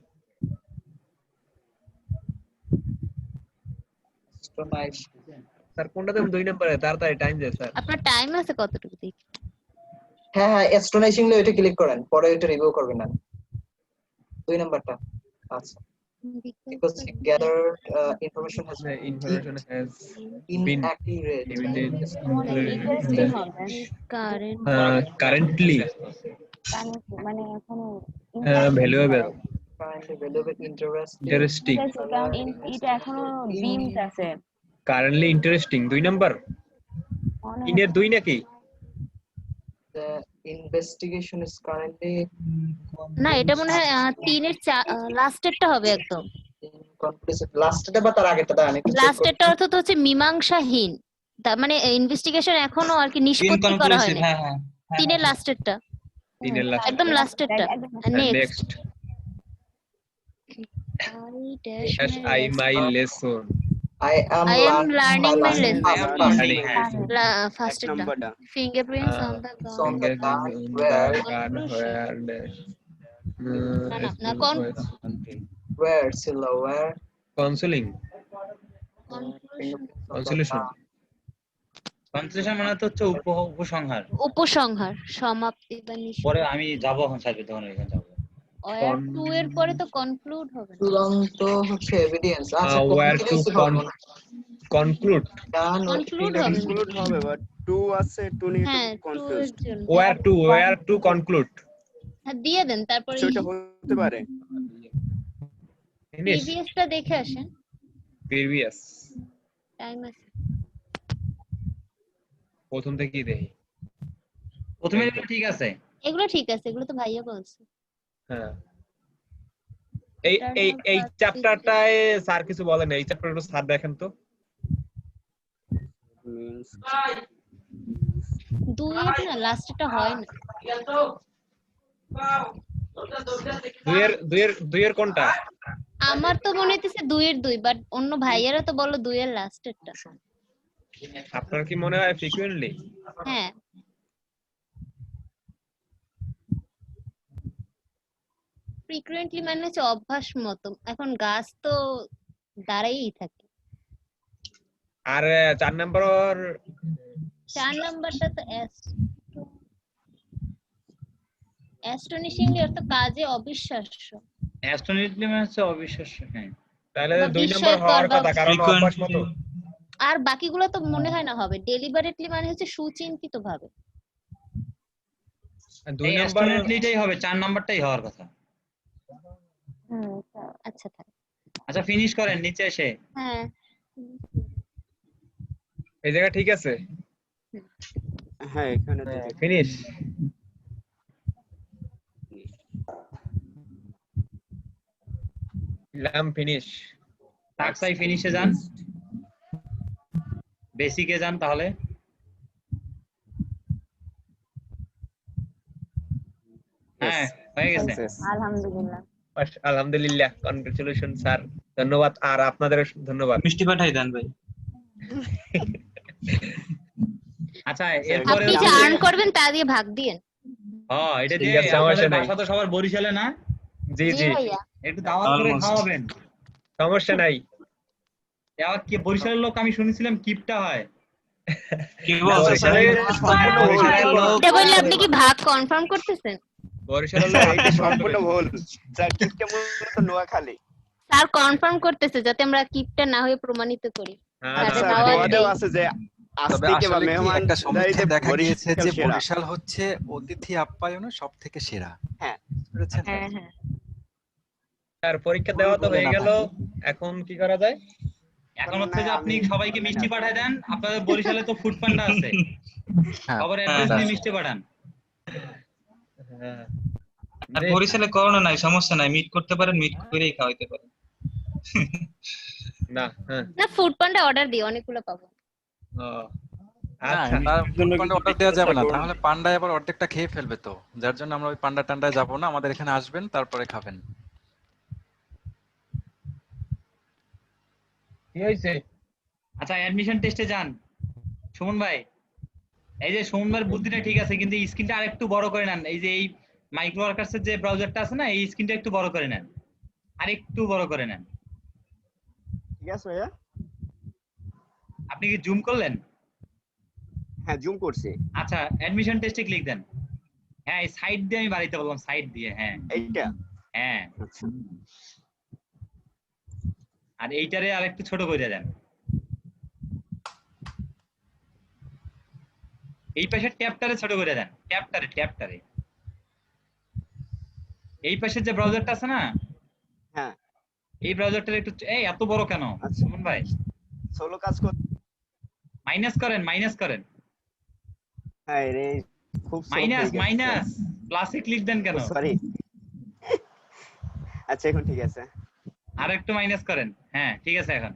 স্যার কোনটা দেব? 2 নম্বরে, তাড়াতাড়ি টাইম দেন স্যার। আপনার টাইম আছে কতটুকু দেখি? হ্যাঁ হ্যাঁ অ্যাস্টোনিশিংলি ওইটা ক্লিক করেন, পরে ওইটা রিভিউ করবেন না। 2 নাম্বারটা আচ্ছা because gathered information has been inaccurate currently মানে এখনো valuable interesting এটা এখনো বিমড আছে। currently interesting 2 নাম্বার ইনের 2 নাকি? the investigation is currently না, এটা মনে হয় 3 এর লাস্টেরটা হবে একদম। conclusive লাস্টেরটা বা তার আগেরটা দাঁড়ান একটু চেক লাস্টেরটা অর্থ তো হচ্ছে মীমাংসাহীন, তার মানে ইনভেস্টিগেশন এখনো আর কি নিষ্পত্তি করা হয়নি। 3 এর লাস্টেরটা, 3 এর লাস্ট একদম লাস্টেরটা। Next I my lesson I am learning my lesson. First number da Fingerprints on the ground where Silla where counseling consolation মানে হচ্ছে উপসংহার সমাপ্তি বা পরে আমি যাব এখন স্যার তখন এখানে যাব। ওয়্যার 2 এর পরে তো কনক্লুড হবে না, চূড়ান্ত হচ্ছে এভিডেন্স। আচ্ছা where to conclude হবে বাট 2 আছে 2 নিয়ে হ্যাঁ একটু কনফিউজড where to conclude হ্যাঁ দিয়ে দেন। তারপরে সেটা হতে পারে প্রিভিয়াসটা দেখে আসেন, previous টাইম আছে। প্রথম থেকেই দেখি প্রথমে এই তো। ঠিক আছে। এগুলো ঠিক আছে, এগুলো তো ভাইয়া বলছে। হ্যাঁ এই এই Eternal এই persistence। চ্যাপ্টারটায় স্যার কিছু বলেন, এই চ্যাপ্টার একটু স্যার দেখেন তো। মিন্স দুইয়ের না লাস্টটা হয় না। দুইয়ের কোনটা? আমার তো মনে হইতেছে 2-2, বাট অন্য ভাইয়ারা তো বলো 2-এর লাস্টেরটা। আপনার কি মনে হয় ফ্রিকুয়েন্টলি? হ্যাঁ, ফ্রিকুয়েন্টলি মানে হচ্ছে অভ্যাস মতো। এখন গাছ তো দাঁড়াইই থাকে। আর 4 নম্বর 4 নাম্বারটা তো অ্যাস্টনিশিংলি অর্থ কাজে অবিশ্বাস্য অ্যাস্ট্রোনিটলি মানে হচ্ছে অবিশ্বাস্য। হ্যাঁ, তাহলে বা 2 নম্বর বিস্ময়কর হওয়ার বা কথা, কারণ অভ্যাস মতো। আর বাকিগুলো তো মনে হয় না হবে। ডেলিবারেটলি মানে হচ্ছে সুচিন্তিত ভাবে। 2 এই নম্বর অ্যাস্ট্রোনিটলিটাই হবে, 4 নাম্বারটাই হওয়ার কথা। আচ্ছা থাক। আচ্ছা ফিনিশ করেন নিচে এসে। হ্যাঁ, এই জায়গা ঠিক আছে? হ্যাঁ এখানে তো হ্যাঁ ফিনিশ। লাম ফিনিশ। টাক্সাই ফিনিশে যান, বেসিকে যান তাহলে। হ্যাঁ হয়ে গেছে। আলহামদুলিল্লাহ। আলহামদুলিল্লাহ, কনগ্রাচুলেশন স্যার, ধন্যবাদ। আর আপনাদের ধন্যবাদ। মিষ্টি পাঠাই দেন ভাই। আচ্ছা আচ্ছা, এরপরে আপনি যে আর্ন করবেন তা দিয়ে ভাগ দিয়েন। হ্যাঁ এটা ঠিক দিয়ে আছে, সমস্যা আপনাদের নাই। বাসা তো সবার বরিশালে না, জি জি জি ভাইয়া। একটু দাওয়াত করে Almost. খাওয়াবেন। সমস্যা নাই। আবার কি বরিশালের লোক আমি শুনেছিলাম কিপটা হয়। কি না, বলছে বরিশালে সম্পূর্ণ ভুল। বরিশালের লোক এটা বললে আপনি কি ভাগ কনফার্ম করতেছেন? বরিশালের লোক স্যার এইটা এটা সম্পূর্ণ সম্পূর্ণ ভুল। স্যার কিপটা মূলত নোয়াখালী। স্যার কনফার্ম করতেছে যাতে আমরা কিপটা না হয়ে প্রমাণিত করি। আর তাদের স্যার দাওয়াত দোয়াতেও দেই। আছে যে তবে আস্তিকে বা আসলে কি মেহমান একটা সমীক্ষায় দেখা গিয়েছে যে সেরা। বরিশাল হচ্ছে অতিথি আপ্যায়নে সব থেকে সেরা। হ্যাঁ বুঝেছেন? হ্যাঁ হ্যাঁ। স্যার পরীক্ষা ভুল দেওয়া তো বলে হয়ে না গেল, থাকি। এখন কি করা যায়? এখন মনে হচ্ছে হয় যে আপনি আমি সবাইকে অনলাইনে মিষ্টি আছি। পাঠায় দেন। আপনাদের বরিশালে তো ফুড পান্ডা আছে, হ্যাঁ, সবার হ্যাঁ, অ্যাড্রেস এটা নিয়ে আছে। মিষ্টি পাঠান। হ্যাঁ আর জি, বরিশালে করোনা নাই, সমস্যা নাই, মিট করতে পারেন, মিট করেই খাওয়াইতে পারেন। না হ্যাঁ না, ফুড পান্ডা অর্ডার দিই, অনেকগুলো পাবো। ও না, আচ্ছা। তার ফুড পান্ডা অর্ডার দেওয়া যাবে না, তাহলে পান্ডায় আবার অর্ধেকটা খেয়ে ফেলবে তো। যার জন্য আমরা ওই পান্ডা টান্ডায় যাবো না, আমাদের এখানে আসবেন তারপরে খাবেন। কি হয়েছে? আচ্ছা অ্যাডমিশন টেস্টে যান সুমন ভাই। এই যে সুমন ভাইয়ের বুদ্ধিটা ঠিক আছে, কিন্তু স্ক্রিনটা আরেকটু বড় করে নেন। এই যে এই মাইক্রো ওয়ার্কার্সের যে ব্রাউজারটা আছে না, এই স্ক্রিনটা একটু বড় করে নেন, আরেকটু বড় করে নেন। ঠিক আছে ভাইয়া। আপনি কি জুম করলেন? হ্যাঁ জুম করছি। আচ্ছা অ্যাডমিশন টেস্টে ক্লিক দেন। হ্যাঁ এই সাইড দিয়ে আমি বাড়িতে বললাম, সাইড দিয়ে। হ্যাঁ এইটা হ্যাঁ। আচ্ছা আর এইটারে আরেকটু ছোট করে দেন। এই পাশের ট্যাবটারে ছোট করে দেন, ট্যাবটারে। এই পাশের যে ব্রাউজারটা আছে না, হ্যাঁ এই ব্রাউজারটার একটু এই এত বড় কেন আচ্ছা সুমন ভাই? সোলো কাজ কর। মাইনাস করেন। হ্যাঁ রে খুব স্লো হয়ে গেছে মাইনাস প্লাসে ক্লিক দেন কেন? সরি। আচ্ছা এখন ঠিক আছে। আর একটু মাইনাস করেন। হ্যাঁ ঠিক আছে এখন।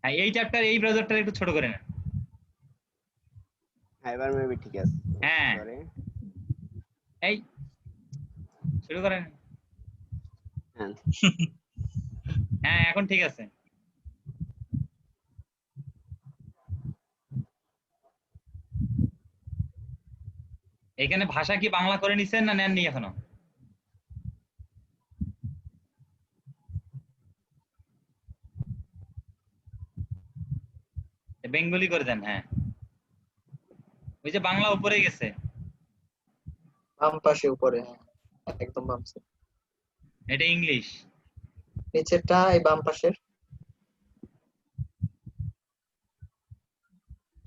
হ্যাঁ এই ট্যাবটার এই ব্রাউজারটা একটু ছোট করে নেন। হ্যাঁ এবার মেবি ঠিক আছে। হ্যাঁ সরি। এই শুরু করেন। হ্যাঁ হ্যাঁ এখন ঠিক আছে। এখানে ভাষা কি বাংলা করে নিছেন না নেননি এখনো? বেঙ্গলি করে দেন। হ্যাঁ ওই যে বাংলা উপরে গেছে। বাম পাশে উপরে, হ্যাঁ একদম বাম side। এটা ইংলিশ। নিচেরটা এই বাম পাশের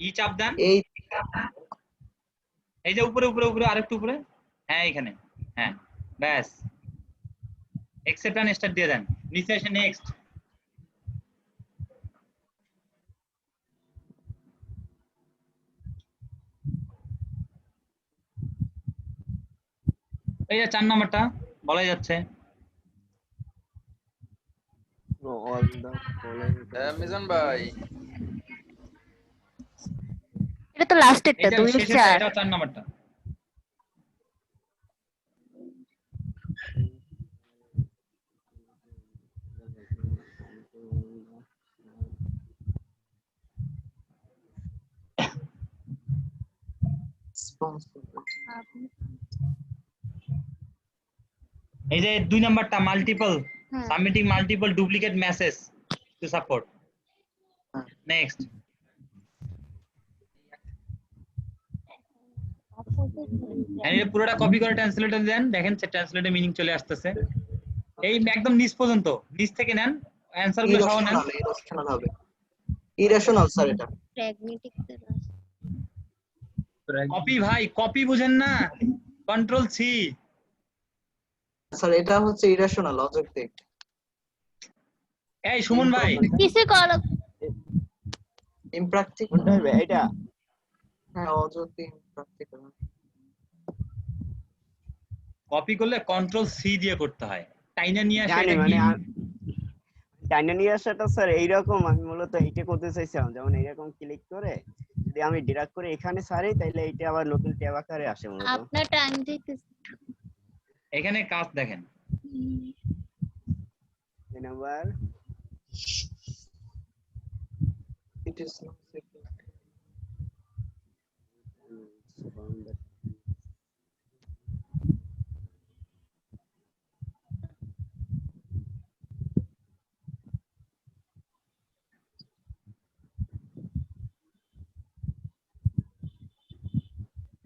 ই চাপ দেন। এই এই যে উপরে আরেকটু উপরে। হ্যাঁ এখানে। হ্যাঁ ব্যাস, এক্সেপ্ট এন্ড স্টার্ট দিয়ে দেন। নিচে এসে নেক্সট। এই যে 4 নাম্বারটা বলাই যাচ্ছে। all the following মিজান ভাই এটা তো লাস্টেরটা এটা 2 এর শেষেরটা, 4 এটা 4 নাম্বারটা। এই যে 2 নাম্বারটা multiple submitting multiple duplicate message to support. Next এই পুরোটা কপি করে ট্রান্সলেটর দেন, দেখেন ট্রান্সলেটর মিনিং চলে আসতেছে। এই একদম নিচ পর্যন্ত, নিচ থেকে নেন, অ্যানসার গুলো সহ নেন। ইরেশনাল হবে, ইরেশনাল স্যার এটা প্র্যাগমেটিক কপি ভাই, কপি বুঝেন না, কন্ট্রোল সি। স্যার এটা হচ্ছে ইরেশনাল অযৌক্তিক। এই সুমন ভাই কিসে কল ইমপ্র্যাকটিক্যাল কোনটা হবে এটা? হ্যাঁ অযৌক্তিক ইমপ্র্যাকটিক্যাল। কপি করলে কন্ট্রোল সি দিয়ে করতে হয়, টাইনা নিয়ে আসে। জানি এটা মানে কি টাইনা নিয়ে আসাটা স্যার এইরকম, আমি মূলত এইটা করতে চাইছিলাম, যেমন এইরকম ক্লিক করে যদি আমি ড্র্যাগ করে এখানে সারি তাহলে এইটা আবার নতুন ট্যাব আকারে আসে মূলত। আপনার টাইম দিতেছে এখানে কাজ দেখেন। Number It is not secret.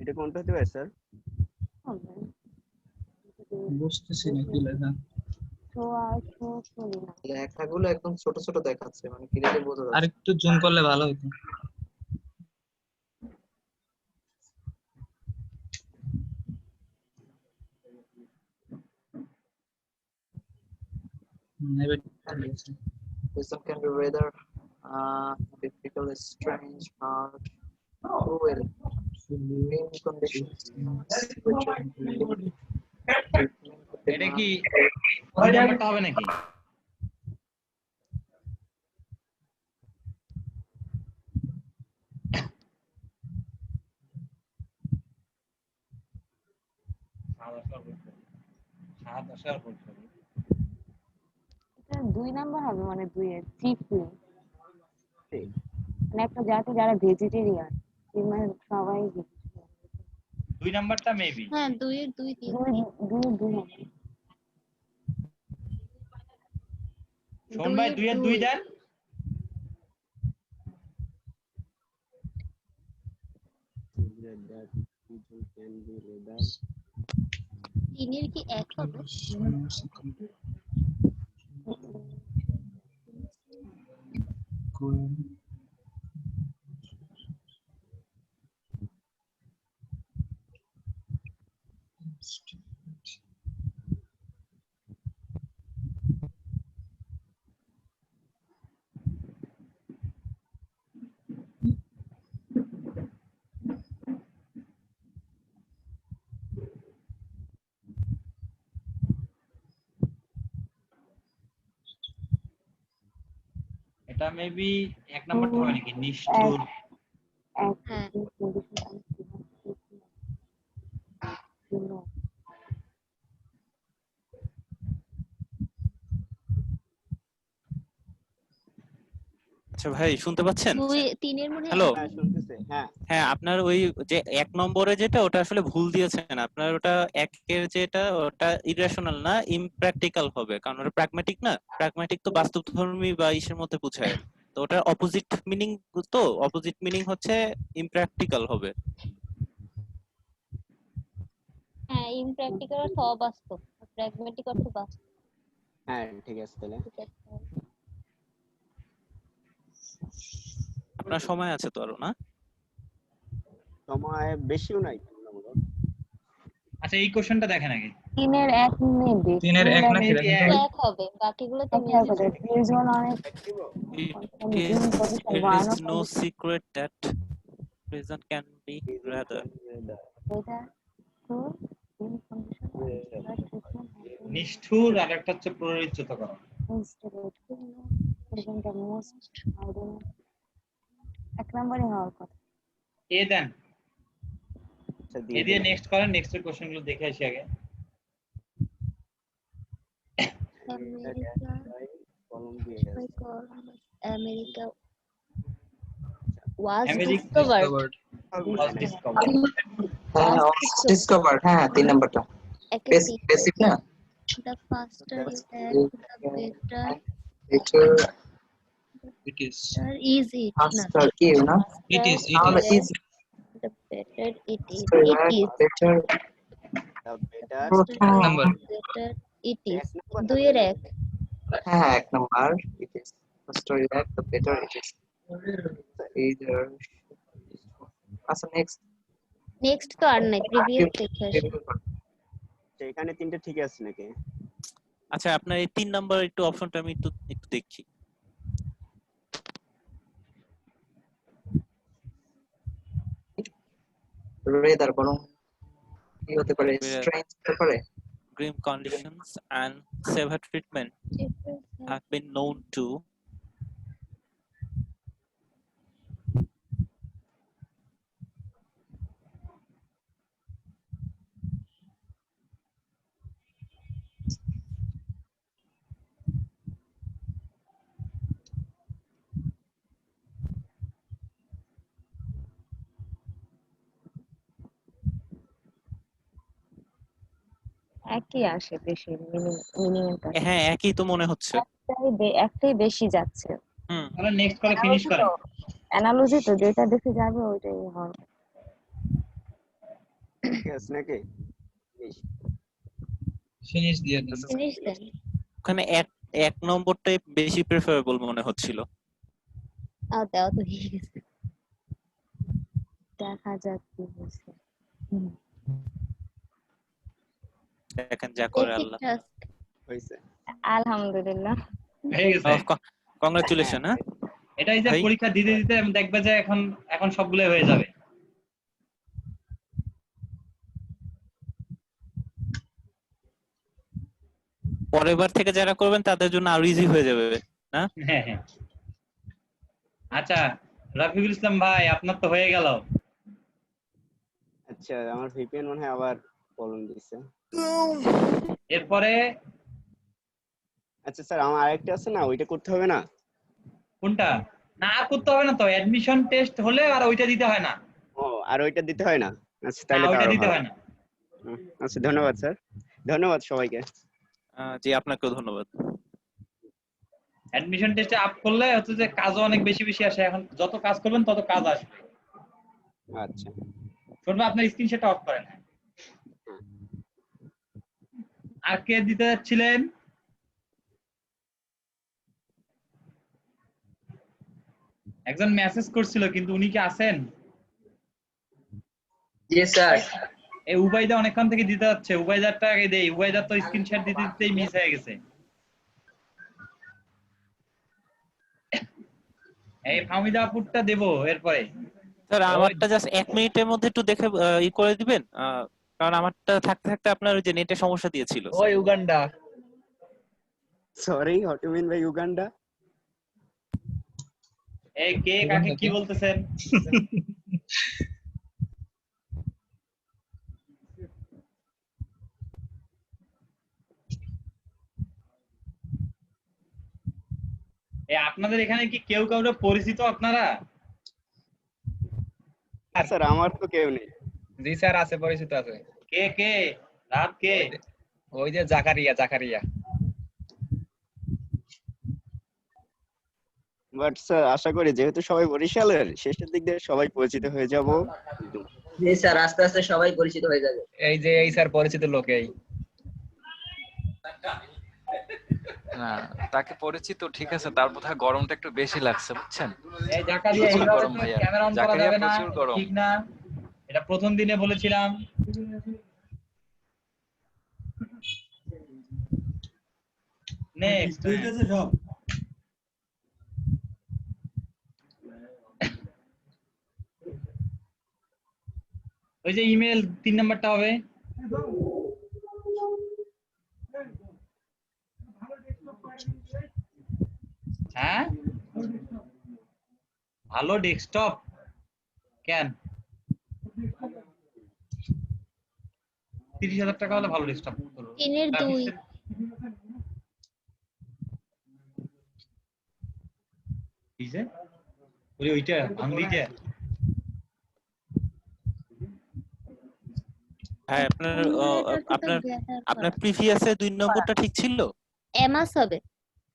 এটা কোনটা হতে পারে স্যার? বুঝতেছি না কি লেখা। লেখাগুলো একদম ছোট ছোট দেখাচ্ছে, মানে ক্লিয়ারলি বোঝা যাচ্ছে। আরেকটু জুম করলে ভালো হতো। This one can be rather difficult, strange, hard, cruel, in conditions. এটা কি ওই নাম্বারটা হবে নাকি? এটা 2 নাম্বার হবে, মানে 2 এর চিফলি, মানে একটা জাতি যারা ভেজিটেরিয়ান, মানে সবাই 2 নাম্বারটা মেবি। হ্যাঁ 2 এর 2 3 শোন ভাই 2 এর 2 দেন। তিনের কি এক হবে? এটা মেবি 1 নাম্বারটা হবে নাকি? নিষ্ঠুর। হ্যাঁ আচ্ছা ভাই শুনতে পাচ্ছেন? 2 3 এর মনে হ্যালো, হ্যাঁ শুনতেছে। হ্যাঁ হ্যাঁ আপনার ওই যে 1 নম্বরে যেটা ওটা আসলে ভুল দিয়েছেন। আপনার ওটা 1 এর যেটা ওটা ইরেশনাল না, ইমপ্র্যাকটিক্যাল হবে, কারণ ওটা প্র্যাগম্যাটিক না। প্র্যাগম্যাটিক তো বাস্তবধর্মী বা ইসের মধ্যে বোঝায়, তো ওটার অপোজিট মিনিং, তো অপোজিট মিনিং হচ্ছে ইমপ্র্যাকটিক্যাল হবে। হ্যাঁ ইমপ্র্যাকটিক্যাল অর্থ অবাস্তব, প্র্যাগম্যাটিক অর্থ বাস্তব। হ্যাঁ ঠিক আছে তাহলে। আপনার সময় আছে তো আরো, না? সময় বেশিও নাই। আচ্ছা এই কোশ্চেনটা দেখেন আগে। 3 এর 1 নেবে, 3 এর 1 নাকি? এক হবে, বাকিগুলো তো রিজন অনেক It is no secret that reason can be rather. এটা তো নিষ্ঠুর আর একটা হচ্ছে প্ররোচিতকরণ। এক নম্বরে হওয়ার কথা। এ দেন, আচ্ছা এ দিয়ে দিয়ে দিলাম। নেক্সট করেন, নেক্সট এর কোশ্চেন গুলো দেখে আসি আগে। America Colombia America was America discovered. was discovered। হ্যাঁ ডিসকভার, হ্যাঁ 3 নাম্বারটা বেসিক না। The faster you add, the better. It is. Is it? Faster you না, It is. It তাহলে is. is The better it is. better better প্রথম Number. Better it is. এক number দুইয়ের এক। হ্যাঁ 1 number it is faster you add the better it is either। আচ্ছা next next তো আর নাই, প্রিভিয়াস দেখে আসি। এখানে তিনটা ঠিক আছে নাকি? আচ্ছা আপনার এই 3 নাম্বার একটু অপশনটা আমি একটু দেখি। রেদার বলুন কি হতে পারে, স্ট্রেঞ্জ হতে পারে। Grim conditions and severe treatment have been known to একই আসে বেশি, মিনিমামটা হ্যাঁ একই তো মনে হচ্ছে। একটাই বেশি যাচ্ছে। হুম তাহলে নেক্সট করে ফিনিশ করেন। অ্যানালজি তো যেটা দেখে যাবে ওইটাই হয়। ঠিক আছে নাকি? Finish দিয়ে দেন। ফিনিশ দেন। ওখানে এক নম্বরটাই বেশি প্রেফারেবল মনে হচ্ছিল। দাও তো হয়ে গেছে। দেখা যাক কি হচ্ছে। দেখেন যা করে আল্লাহ। হইছে। আলহামদুলিল্লাহ হয়ে গেছে। কংগ্রাচুলেশন। হ্যাঁ এটাই যে ভাই। পরীক্ষা দিতে দিতে দেখবে যে এখন সবগুলো হয়ে যাবে। পরের বার থেকে যারা করবেন তাদের জন্য আরো ইজি হয়ে যাবে না? হ্যাঁ হ্যাঁ। আচ্ছা রাফিকুল ইসলাম ভাই আপনার তো হয়ে গেল। আচ্ছা আমার ভিপিএন মনে হয় আবার প্রবলেম দিচ্ছে। এরপরে আচ্ছা স্যার আমার আরেকটা আছে না, ওইটা করতে হবে না? কোনটা? না আর করতে হবে না তো, অ্যাডমিশন টেস্ট হলে আর ওইটা দিতে হয় না। ও আর ওইটা দিতে হয় না? আচ্ছা না তাহলে তো ওইটা আরো দিতে ভালো। হয় না। আচ্ছা ধন্যবাদ স্যার, ধন্যবাদ সবাইকে। জি আপনাকেও ধন্যবাদ। অ্যাডমিশন টেস্টে আপ করলে হচ্ছে যে কাজও অনেক বেশি বেশি আসে, এখন যত কাজ করবেন তত কাজ আসবে। আচ্ছা শুনবে আপনার স্ক্রিনশটটা অফ করেন। আর কে দিতে যাচ্ছিলেন? একজন মেসেজ করছিল কিন্তু উনি কি আছেন? জি স্যার। এই উবাইদা অনেকক্ষণ থেকে দিতে যাচ্ছে, উবাইদারটা আগে দেই। উবাইদার তো স্ক্রিনশট দিতে দিতেই মিস হয়ে গেছে। এই ফামিদা আপুরটা দেবো এরপরে। স্যার আমারটা জাস্ট 1 মিনিটের মধ্যে একটু দেখে ই করে দিবেন, কারণ আমারটা থাকতে থাকতে আপনার ওই যে নেটে সমস্যা দিয়েছিল। ওই Uganda. Sorry what you mean by Uganda? এই কে কাকে কি বলতেছেন? এই আপনাদের এখানে কি কেউ কাউরে পরিচিত আপনারা? স্যার আমার তো কেউ নেই। জি স্যার আছে, পরিচিত আছে। কে কে? রাত কে? ওই যে জাকারিয়া। বাট স্যার আশা করি যেহেতু সবাই বরিশালের, শেষের দিক দিয়ে সবাই পরিচিত হয়ে যাব। জি স্যার আস্তে আস্তে সবাই পরিচিত হয়ে যাবে। এই স্যার পরিচিত লোক এই। না তাকে পরিচিত ঠিক আছে, তার বোধহয় গরমটা একটু বেশি লাগছে বুঝছেন। এই জাকারিয়া প্রচুর এইভাবে গরম তো ভাইয়া, ক্যামেরা অন করা জাকারিয়া যাবে না, প্রচুর গরম। ঠিক না? এটা প্রথম দিনে বলেছিলাম। নেক্সট সব ওই যে ইমেল 3 নাম্বারটা হবে। হ্যাঁ ভালো ডেস্কটপ কেন 30,000 টাকা হলে ভালো ডেস্কটপ 3-2 কিসে ওই ওইটা ভাঙলিটা হ্যাঁ আপনার আপনার প্রিভিয়াসে 2 নম্বরটা ঠিক ছিল এমএস হবে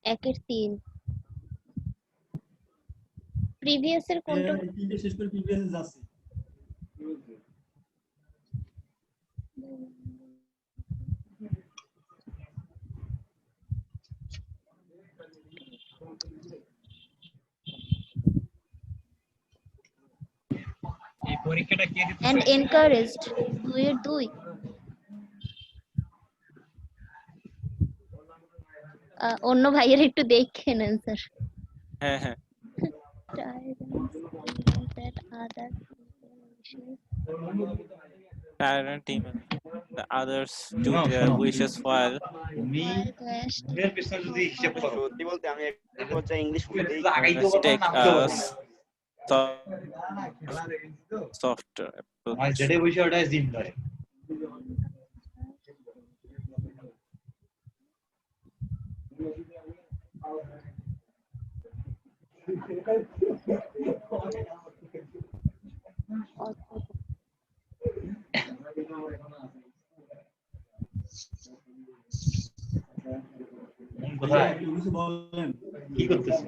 1-3 প্রিভিয়াস এর কোনটা তিনটে শেষ করে প্রিভিয়াস যাচ্ছে এই পরীক্ষাটা কে দিতেছে and encouraged 2-2 অন্য ভাইয়ের একটু দেখেন आंसर হ্যাঁ হ্যাঁ tyrant team the others do their wishes while এর পিছনে যদি হিসাব করো সত্যি বলতে আমি এক পর্যায়ে ইংলিশ পড়ে আগাইতে পারবো take না নামতে software আমার যেটা বিষয়টা জিম ধরে কোথায় কি করতেছ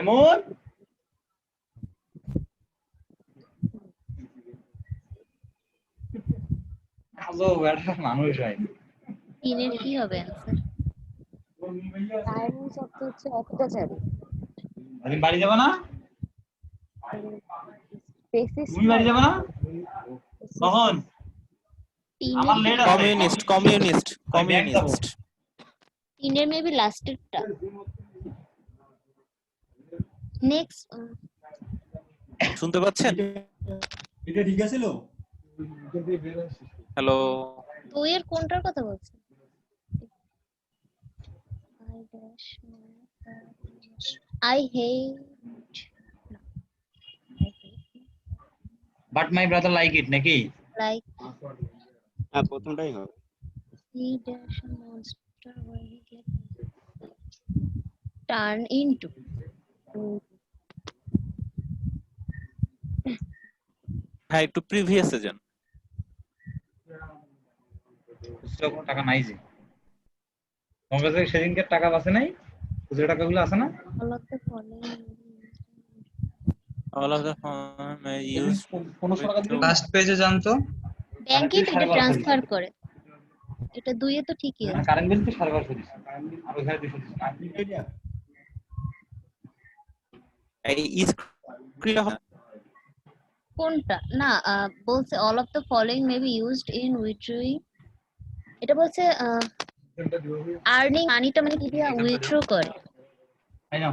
এমন আজো বেটা মানুষ হয় 3 এর কি হবে आंसर টাইমিং শব্দ হচ্ছে অত্যাচারী তুমি বাড়ি যাবে না স্পেসিস্ট তুমি বাড়ি যাবে না কখন আমার লেট আছে communist 3 এর মেবি লাস্টেরটা নেক্সট শুনতে পাচ্ছেন এটা ঠিক আছে লো হ্যালো 2 এর কোনটার কথা বলছেন I hate but my brother like it নাকি like হ্যাঁ প্রথমটাই হবে he dash a monster when he get turn into হ্যাঁ একটু প্রিভিয়াসে যান কোনো টাকা নাই যে তোমার কাছে সেদিনকে টাকা আছে নাই খুচরো টাকাগুলো আছে না all of the may use last পেজে যান তো ব্যাংকে থেকে ট্রান্সফার করে এটা 2 এ তো ঠিকই আছে কারেন্ট বিল তো 550 দিছি আর ওখানে 200 দিছি এই স্ক্রিন কোনটা না বলছে all of the following may be used in withdrawing এটা বলছে আর্নিং মানিটা মানে কি দিয়া উইথড্র করে তাই না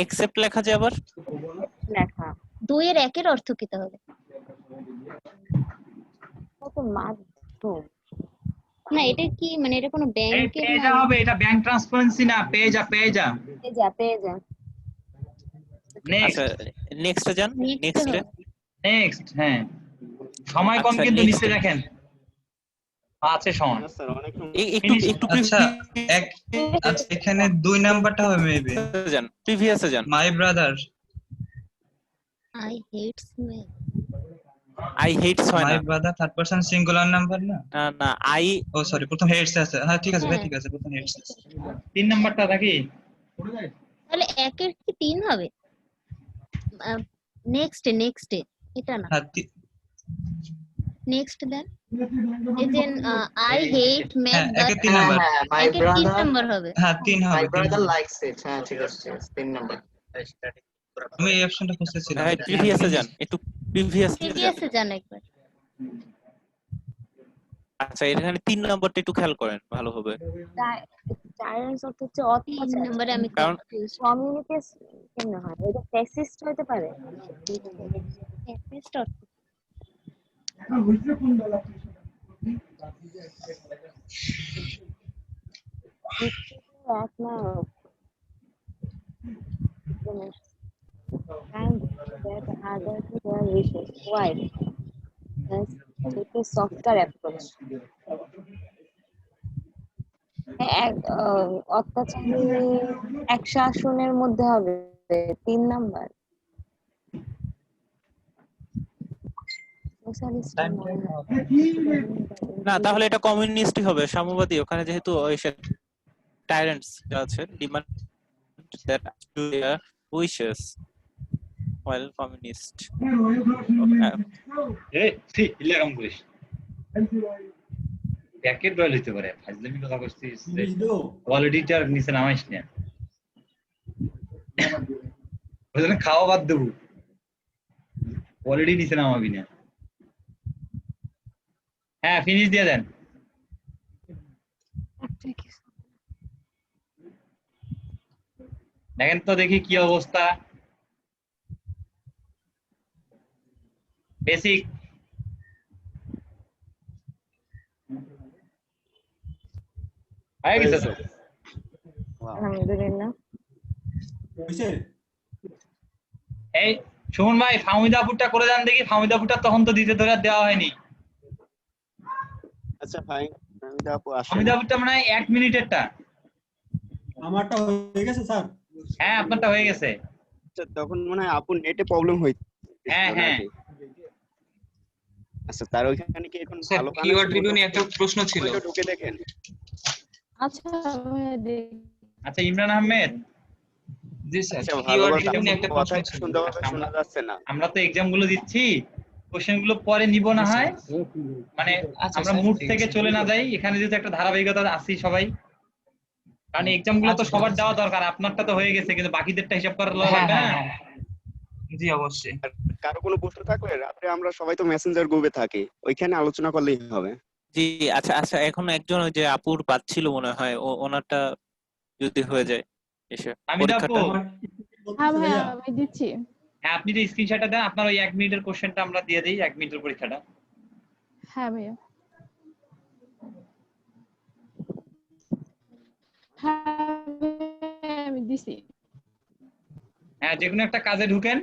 এক্সেপ্ট লেখা যায় আবার লেখা 2 এর 1 এর অর্থ কি তাহলে কত মাধ্যম না এটা কি মানে এটা কোনো ব্যাংকের পেজা হবে এটা ব্যাংক ট্রান্সপারেন্সি না পেজা পেজা নেক্সট নেক্সট যান নেক্সট হ্যাঁ সময় কম কিন্তু নিচে দেখেন আছে সময় স্যার অনেক একটু আচ্ছা আচ্ছা এখানে 2 নাম্বারটা হবে মেবি যান প্রিভিয়াসে যান my brother I hate smell I hate হয় না my brother third person singular number না না I ও সরি প্রথম হেডস আছে হ্যাঁ ঠিক আছে ভাই ঠিক আছে প্রথম হেডস আছে 3 নাম্বারটা দেখি তাহলে 1 এর কি 3 হবে নেক্সট এটা না হ্যাঁ নেক্সট দেন ইজেন I hate men হ্যাঁ 3 নাম্বার my brother নাম্বার হবে হ্যাঁ 3 হবে my brother likes it হ্যাঁ ঠিক আছে 3 নাম্বার আমি এই অপশনটা খুঁজতেছিলাম হ্যাঁ প্রিভিয়াসে যান একটু প্রিভিয়াসে যান একবার আচ্ছা এখানে 3 নাম্বারটা একটু খেয়াল করেন ভালো হবে টাইরেন্স অর্থ হচ্ছে অত্যাচার নম্বরে আমি কমিউনিকেশন কেন হয় এটা ফ্যাসিস্ট হতে পারে ফ্যাসিস্ট অর্থ এক না and that other to their wishes. Why? Let's take a softer approach. অত্যাচারী 100 আসনের মধ্যে হবে 3 নাম্বার। না তাহলে এটা কমিউনিস্টই হবে, সাম্যবাদী। ওখানে যেহেতু ওই টাইরেন্টস আছে, demand that to their wishes while communist. এরকম করিস প্যাকেট রয়েল হইতে পারে, ফাজলামি কথা কইছিস, কোয়ালিটিটার নিচে নামাইস না, ওইজন্য খাওয়া বাদ দেবো, কোয়ালিটি নিচে নামাবি না। হ্যাঁ ফিনিশ দিয়ে দেন। দেখেন তো দেখি কি অবস্থা। বেসিক হয়ে গেছে তো? আলহামদুলিল্লাহ। এই সুমন ভাই ফাহমিদাপুরটা করে দেন দেখি। ফাহমিদাপুরটা তখন তো দিতে ধরে দেওয়া হয়নি। আচ্ছা ভাই ফাহমিদাপুরটা মানে 1 মিনিটেরটা। আমারটা হয়ে গেছে স্যার। হ্যাঁ আপনারটা হয়ে গেছে। আচ্ছা তখন মনে হয় আপুর নেটে প্রবলেম হইছে। হ্যাঁ হ্যাঁ আচ্ছা তার ওইখানে কি এখন ভালো কানেকশন? কিওয়ার্ড রিভিউ নিয়ে একটা প্রশ্ন ছিল, ঢুকে দেখেন। আচ্ছা আচ্ছা ইমরান আহমেদ। জি স্যার, আচ্ছা ভালো কিওয়ার্ড কথা, রিভিউ নিয়ে একটা প্রশ্ন ছিল। সুন্দরভাবে শোনা যাচ্ছে না। আমরা তো এক্সাম গুলো দিচ্ছি, কোশ্চেন গুলো পরে নিব না হয়, মানে আমরা মুড থেকে চলে না যাই। এখানে যেহেতু একটা ধারাবাহিকতা আছি সবাই, কারণ এক্সাম গুলো তো সবার দেওয়া দরকার। আপনারটা তো হয়ে গেছে, কিন্তু বাকিদেরটা হিসাব করা লাগবে না। জি অবশ্যই। কারো কোনো প্রশ্ন থাকলে রাতে আমরা সবাই তো মেসেঞ্জার গ্রুপে থাকি, ওইখানে আলোচনা করলেই হবে। জি আচ্ছা আচ্ছা, এখন একজন ওই যে আপুর বাচ্ছিল মনে হয়, ওনারটা যদি হয়ে যায় এসে আমি পরীক্ষাটা। হ্যাঁ ভাইয়া আমি দিচ্ছি। হ্যাঁ আপনি যে স্ক্রিনশটটা দেন, আপনার ওই 1 মিনিটের কোশ্চেনটা আমরা দিয়ে দেই, 1 মিনিটের পরীক্ষাটা। হ্যাঁ ভাইয়া। হ্যাঁ আমি দিছি। হ্যাঁ যে কোনো একটা কাজে ঢুকেন।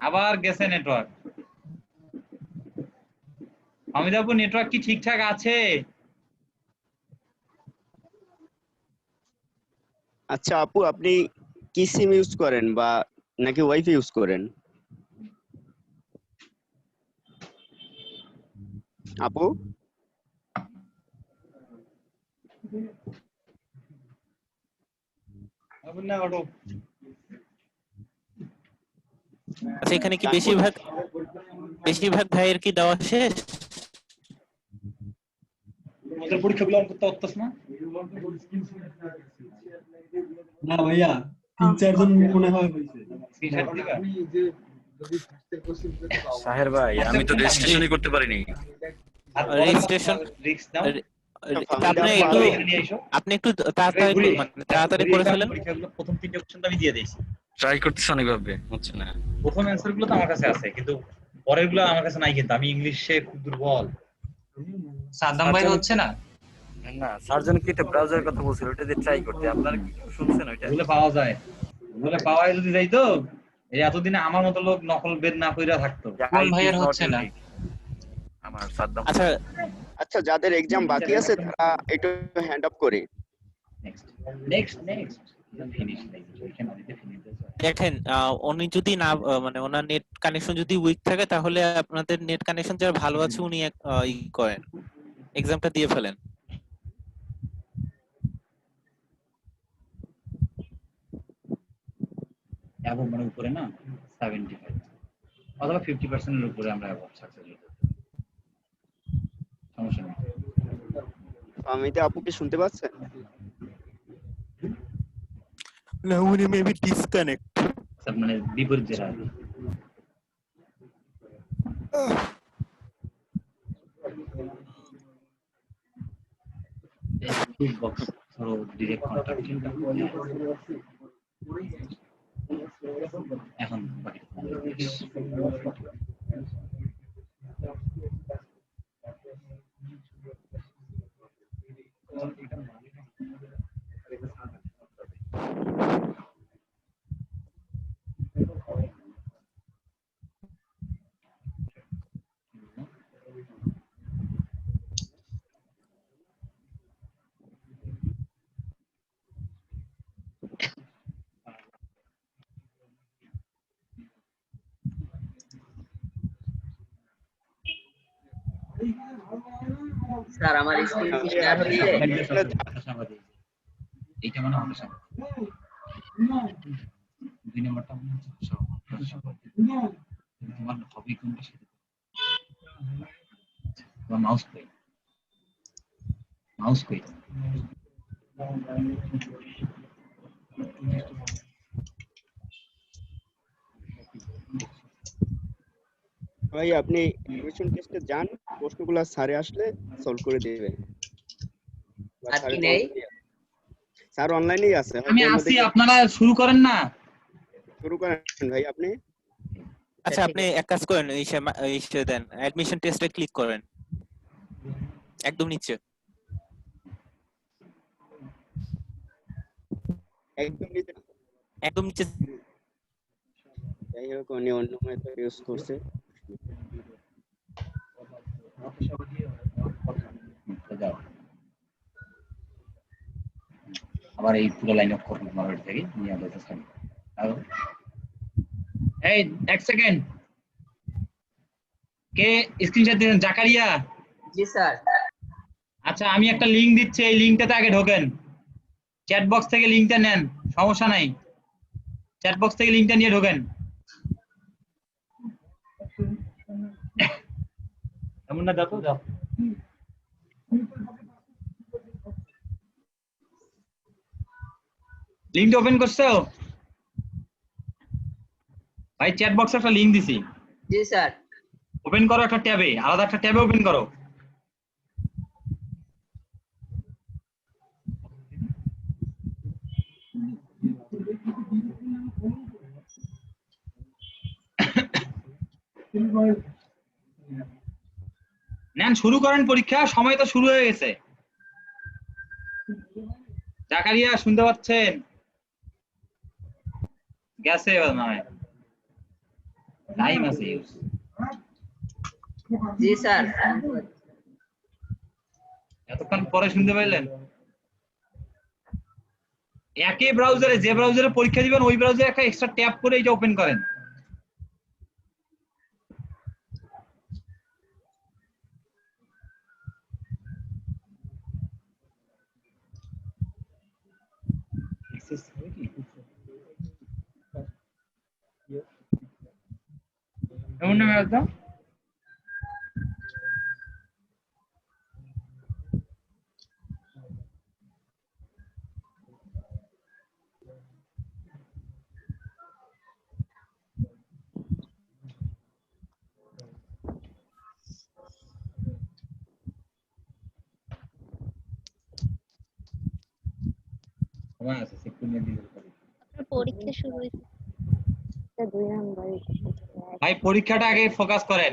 আবার গেছে নেটওয়ার্ক। অমিতাভ নেটওয়ার্ক কি ঠিকঠাক আছে? আচ্ছা আপু আপনি কি সিম ইউজ করেন বা নাকি ওয়াইফাই ইউজ করেন? আপু আচ্ছা এখানে কি বেশিরভাগ ভাইয়ের কি দেওয়া শেষ? আমাদের পরীক্ষাগুলো অঙ্ক করতে পারতাস না? না ভাইয়া 3-4 জন মনে হয় হইছে। সাহের ভাই আমি তো রেজিস্ট্রেশনই করতে পারিনি। রেজিস্ট্রেশন রিস্ক নাও। আপনি একটু তাড়াতাড়ি করে ফেলেন। প্রথম 3টে কোশ্চেন আমি দিয়ে দিয়েছি। ট্রাই করতেছি অনেকভাবে, হচ্ছে না। প্রথম অ্যানসার গুলো তো আমার কাছে আছে, কিন্তু পরের গুলো আমার কাছে নাই। কিন্তু আমি ইংলিশে খুব দুর্বল। সাদ্দাম ভাই হচ্ছে না। না সার্জন কি একটা ব্রাউজারের কথা বলছিল, ওটা দিয়ে ট্রাই করতে। আপনারা কি শুনছেন ওইটা? ওগুলো পাওয়া যায়, ওগুলো পাওয়াই যদি যাইতো, এই এতদিনে আমার মতো লোক নকল বেদ না কইরা থাকতো। কোন ভাইয়ের হচ্ছে না? আমার সাদ্দাম। আচ্ছা আচ্ছা যাদের এক্সাম বাকি আছে তারা একটু হ্যান্ড আপ করে। নেক্সট দেখেন উনি যদি না মানে ওনার নেট কানেকশন যদি উইক থাকে, তাহলে আপনাদের নেট কানেকশন যারা ভালো আছে উনি করেন, এক্সামটা দিয়ে ফেলেন। অ্যাবভ মানে উপরে না 75 অথবা 50% এর উপরে আমরা অ্যাবভ সাকসেস হতে সমস্যা নেই। আমি তো আপু কি শুনতে পাচ্ছেন? না উনি মেবি ডিসকানেক্ট। সব মানে বিপরীত যেটা বক্স ডিরেক্ট কন্টাক্ট এখন স্যার আমার স্ক্রিন কি শেয়ার হচ্ছে? এইটা মানে হতাশা। 2 নম্বরটা মনে হচ্ছে তোমার হবি কোনটা সেটা। তোমার মাউস কই? মাউস কই? ভাই আপনি অ্যাডমিশন টেস্টে যান, প্রশ্নগুলো স্যারে আসলে সলভ করে দেবে। আর কি নেই? স্যার অনলাইনেই আছে। আমি আসি, আপনারা শুরু করেন না। শুরু করেন ভাই আপনি। আচ্ছা আপনি এক কাজ করেন, ইসে দেন, অ্যাডমিশন টেস্টে ক্লিক করেন একদম নিচে। একদম নিচে। যাই হোক উনি অন্য মেথড ইউজ করছে। আবার এই পুরো লাইন অফ করব মডেল থেকে নিয়ে আলাদা স্যার। এই এক সেকেন্ড, কে স্ক্রিনশট দিবেন? জাকারিয়া। জি স্যার। আচ্ছা আমি একটা লিংক দিচ্ছি, এই লিংকটাতে আগে ঢোকেন। চ্যাট বক্স থেকে লিংকটা নেন, সমস্যা নাই। চ্যাট বক্স থেকে লিংকটা নিয়ে ঢোকেন। এমন না, দেখো যাও। লিংকটা ওপেন করছো? ভাই চ্যাট বক্সে একটা লিংক দিছি। জি স্যার। ওপেন করো একটা ট্যাবে, আলাদা একটা ট্যাবে ওপেন করো। নেন শুরু করেন পরীক্ষা, সময় তো শুরু হয়ে গেছে। জাকারিয়া শুনতে পাচ্ছেন? গেছে নয়, টাইম আছে। জি স্যার। এতক্ষণ পরে শুনতে পাইলেন? একই ব্রাউজারে, যে ব্রাউজারে পরীক্ষা দিবেন ওই ব্রাউজারে একটা এক্সট্রা ট্যাব করে এটা ওপেন করেন। এমন না একদম সময় আছে, একটু নিয়ে দিতে পারি। পরীক্ষা শুরু হয়েছে। 2 নাম্বার। ভাই পরীক্ষাটা আগে ফোকাস করেন।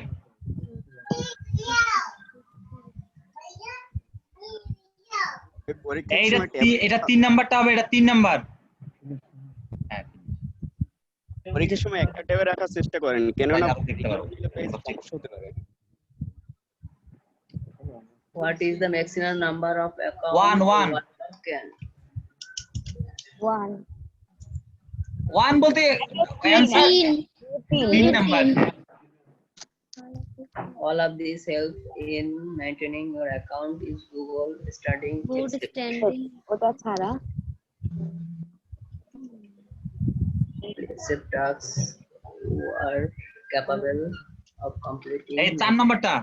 এটা 3 নাম্বারটা হবে, এটা 3 নাম্বার। পরীক্ষার সময় একটা ট্যাবে রাখার চেষ্টা করেন, কেননা সমস্যা হতে পারে। What is the maximum number of accounts? 1 বলতে answer 3 number. All of these help in maintaining your account is Google studying. Good standing. ওটা ছাড়া Accept tasks who are capable of completing. এই 4 নাম্বারটা।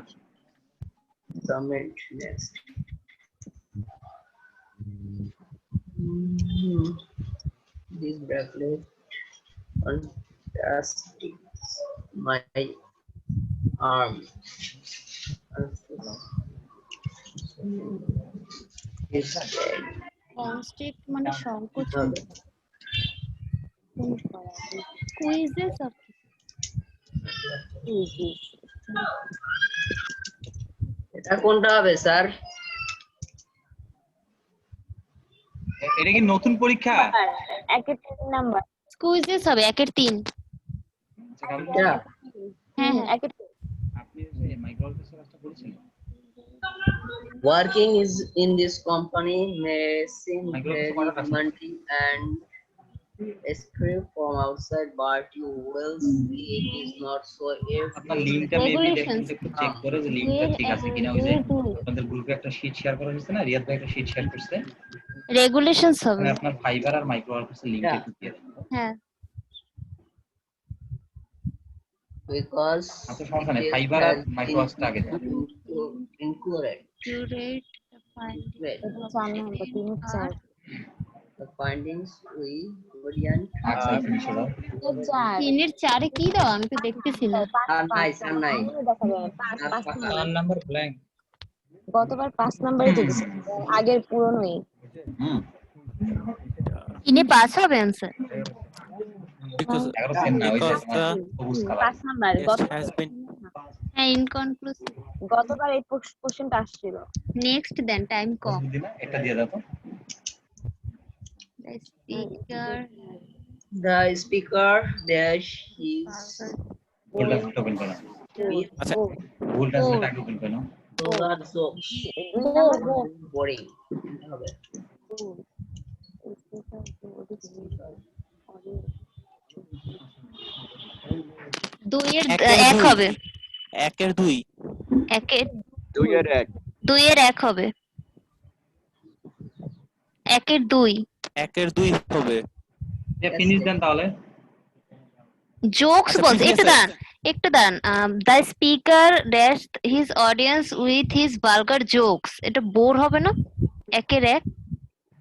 Submit next. This bracelet fantastic my arm. Constrict মানে সংকোচন। Quizzes of এটা কোনটা হবে sir? এটা কি নতুন পরীক্ষা? একের 3 নাম্বার। কুইজেস হবে একের 3। এটা হ্যাঁ হ্যাঁ একের আপনি যে মাইক্রোসফট কাজটা বলছেন working is in this company may seem very Microsoft demanding and escape from outside, but you will see it is not so if আপনার লিংকটা মেবি দেখুন একটু চেক করে যে লিংকটা ঠিক আছে কিনা। ওই যে আপনাদের গ্রুপে একটা শীট শেয়ার করা হয়েছে না, রিয়াদ ভাই একটা শীট শেয়ার করছে, রেগুলেশনস হবে। মানে আপনার ফাইবার আর মাইক্রোসফটের লিংকটা একটু দিয়ে দেন। হ্যাঁ because আচ্ছা সমস্যা নেই, ফাইবার আর মাইক্রোসফট আগে দেন। incorrect. curate Wait, 4 number 3 4 the findings we Korean আচ্ছা ফিনিশ হলো। 3 এর 4 এ কি দাও আমি তো দেখতেছি না। আর নাই পাঁচ নাম্বার ব্ল্যাঙ্ক। গতবার 5 নাম্বারই তো দিছে, আগের পুরনোই। হুম 3 এ 5 হবে आंसर because 11 সেম না, ওই যে because the সবুজ colour 5 number test has been হ্যাঁ ইনকনক্লুসিভ। গতবার এই কোশ্চেনটা আসছিল। নেক্সট দেন টাইম কম। দিনা এটা দিয়ে দাও তো। The speaker the speaker dash is ভুলটা ওপেন করো। আচ্ছা ভুলটা সেটা আগে ওপেন করো। not so boring. হবে দুইয়ের একের 1 দুই। হবে। একের 2 একের 2 এর 1 2 এর 1 হবে। একের 2 একের 2 হবে। এটা ফিনিশ দেন তাহলে। জোকস আচ্ছা, বলছে ঠিক একটু আছে। দাঁড়ান একটু দাঁড়ান। The speaker dash his audience with his vulgar jokes, এটা বোর হবে না? একের 1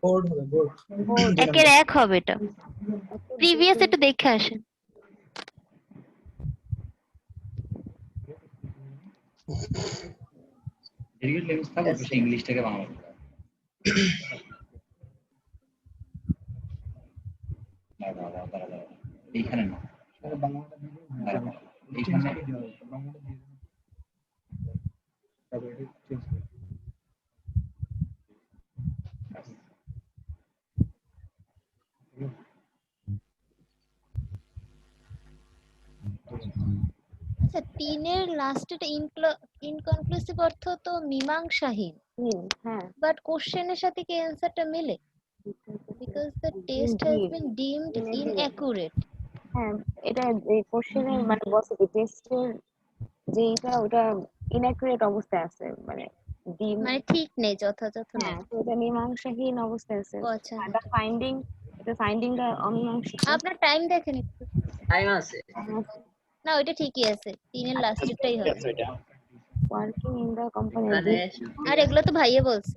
বোর্ড হবে বোর্ড। একের 1 হবে এটা। প্রিভিয়াস একটু দেখে আসেন। ডেলিগেট ল্যাঙ্গুয়েজ থাকবে তো ইংলিশ থেকে বাংলা। দাঁড়া এইখানে না দাঁড়া, এইখানে আচ্ছা 3 এর লাস্টেটা ইনকনক্লুসিভ অর্থ তো মীমাংসাহীন। হ্যাঁ বাট কোশ্চেনের সাথে কি অ্যানসারটা মেলে? Because the test has been deemed inaccurate. হ্যাঁ এটা এই কোশ্চেনের মানে বলছে কি টেস্টের যে ওটা ইনঅ্যাকুরেট অবস্থায় আছে, মানে মানে ঠিক নেই, যথাযথ নেই। হ্যাঁ তো এটা মীমাংসাহীন অবস্থায় আছে। আচ্ছা এটা ফাইন্ডিংটা অমীমাংসিত। আপনার টাইম দেখেন একটু। টাইম আছে না ওইটা ঠিকই আছে, 3 এর লাস্টেরটাই হবে। ওয়ার্কিং ইন দা কোম্পানি মানে আর এগুলো তো ভাইয়া বলছে।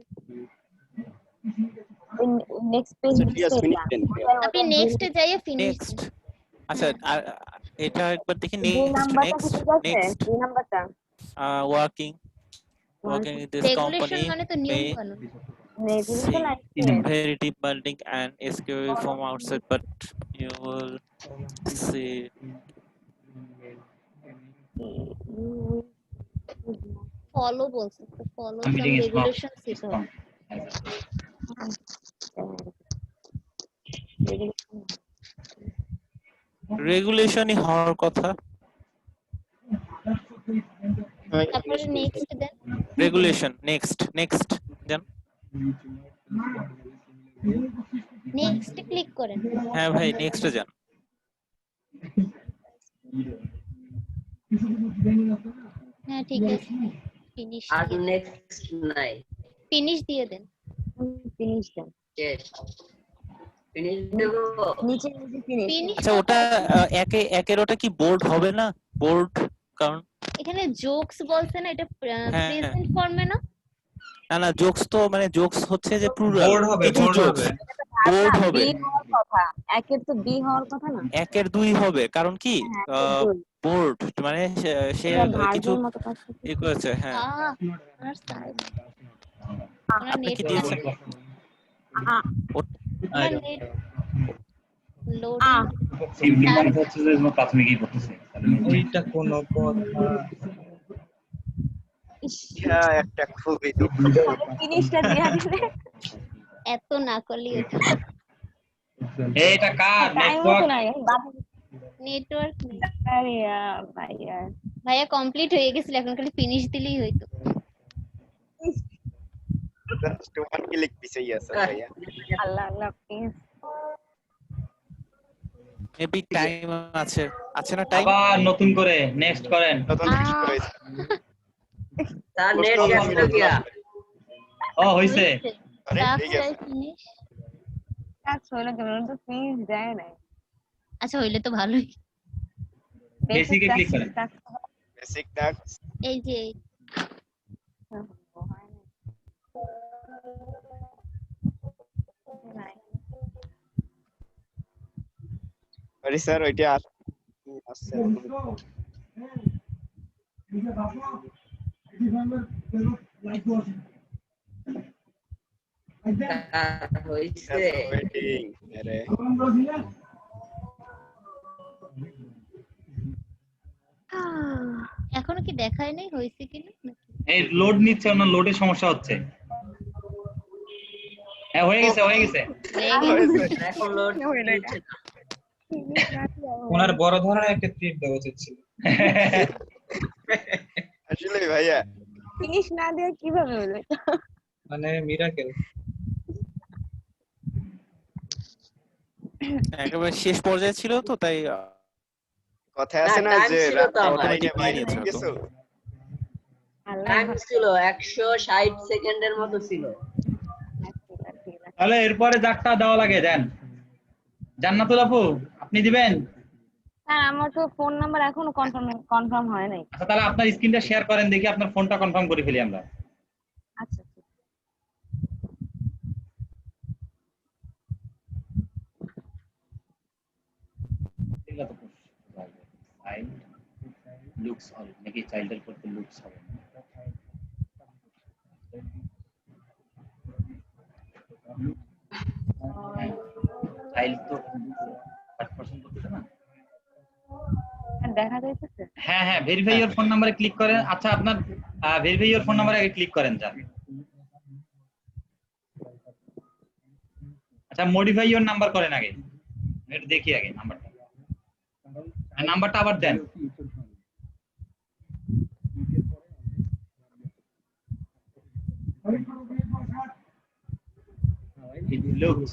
নেক্সট পেজ আপনি নেক্সটে যাইয়ে ফিনিশ। নেক্সট আচ্ছা এটা একবার দেখি দুই নাম্বারটা নেক্সট ঠিক আছে, নেক্সট দুই নাম্বারটা working in this regulation company মানে তো নিয়ম may কানুন। Regulation is very demanding and escape from outside, but you will see follow বলছে, তো follow some Meeting is not- regulation সেটা। রেগুলেশনই হওয়ার কথা। তারপরে নেক্সট দেন। রেগুলেশন নেক্সট দেন। নেক্সট ক্লিক করেন। হ্যাঁ ভাই নেক্সটে যান। হ্যাঁ ঠিক আছে ফিনিশ। আর নেক্সট নাই ফিনিশ দিয়ে দেন। ফিনিশ দেন শেষ ফিনিশ দেব নিচে ফিনিশ। ফিনিশ আচ্ছা ওটা একের ওটা কি বোর্ড হবে না? বোর্ড কারণ এখানে জোকস বলছে না, এটা হ্যাঁ। প্রেজেন্ট ফর্মে না? না জোকস তো মানে জোকস হচ্ছে যে প্লুরাল, বোর্ড হবে কিছু বোর্ড জোকস হবে। বোর্ড হবে। বি হওয়ার কথা, একের তো বি হওয়ার কথা না। একের 2 হবে কারণ কি বোর্ড মানে সে কিছু ভার্বের মতো কাজ করছে। ই করেছে। হ্যাঁ আর সাইড আপনি কি দিয়েছেন? নেট লোডিং সিম্পলি মানে হচ্ছে যে প্রাথমিকই করতেছে ওইটা কোন কথা হ্যাঁ একটা খুবই দুঃখ ফিনিশটা দিয়া দিলে এত না করলেই হতো এটা কার টাইমও তো নেটওয়ার্ক নাই নেটওয়ার্ক আরে ভাইয়া ভাইয়া কমপ্লিট হয়ে গেছিল, এখন খালি ফিনিশ দিলেই হইতো। জাস্ট ওয়ান ক্লিক পিছেই আছে ভাইয়া আল্লাহ আল্লাহ প্লিজ মেবি টাইম আছে না টাইম? আবার নতুন করে নেক্সট করেন। তার নেট গেছিল কিয়া ও হইছে ফিনিশ কাজ হলো কেন তো ফিনিশ যায় না। আচ্ছা হইলে তো ভালোই। বেসিকে ক্লিক করেন বেসিক টাস্ক এই যে সরি স্যার ওইটা আসছে হইছে আরে এখনো কি দেখায় নাই হইছে কিনা? এই লোড নিচ্ছে না, লোডের সমস্যা হচ্ছে। হ্যাঁ হয়ে গেছে এখন লোড ওনার বড় ধরনের একটা ট্রিট দেওয়া উচিত ছিল। আসলে ভাইয়া ফিনিশ না দিয়ে কিভাবে হলো এটা? মানে মিরাকেল। একেবারে শেষ পর্যায়ে ছিল তো তাই কথা আছে না যে অটোমেটিক নিয়ে নিয়েছে কিছু টাইম ছিল 160 সেকেন্ডের মতো ছিল। তাহলে এরপরে যারটা দেওয়া লাগে দেন। জান্নাতুল আপু আপনি দিবেন? স্যার আমার তো ফোন নাম্বার এখনো কনফার্ম হয় নাই। আচ্ছা তাহলে আপনার স্ক্রিনটা শেয়ার করেন, দেখি আপনার ফোনটা কনফার্ম করে ফেলি আমরা। আচ্ছা লুকস হবে নাকি চাইল্ডের করতে লুকস হবে? চাইল্ড তো 8% করতেছে না। দেখা যাইতেছে। হ্যাঁ হ্যাঁ ভেরিফাই ইওর ফোন নাম্বারে ক্লিক করেন। আচ্ছা আপনার ভেরিফাই ইওর ফোন নাম্বারে আগে ক্লিক করেন যান। আচ্ছা মডিফাই ইওর নাম্বার করেন আগে, এটা দেখি আগে নাম্বারটা। নাম্বারটা আবার দেন। It looks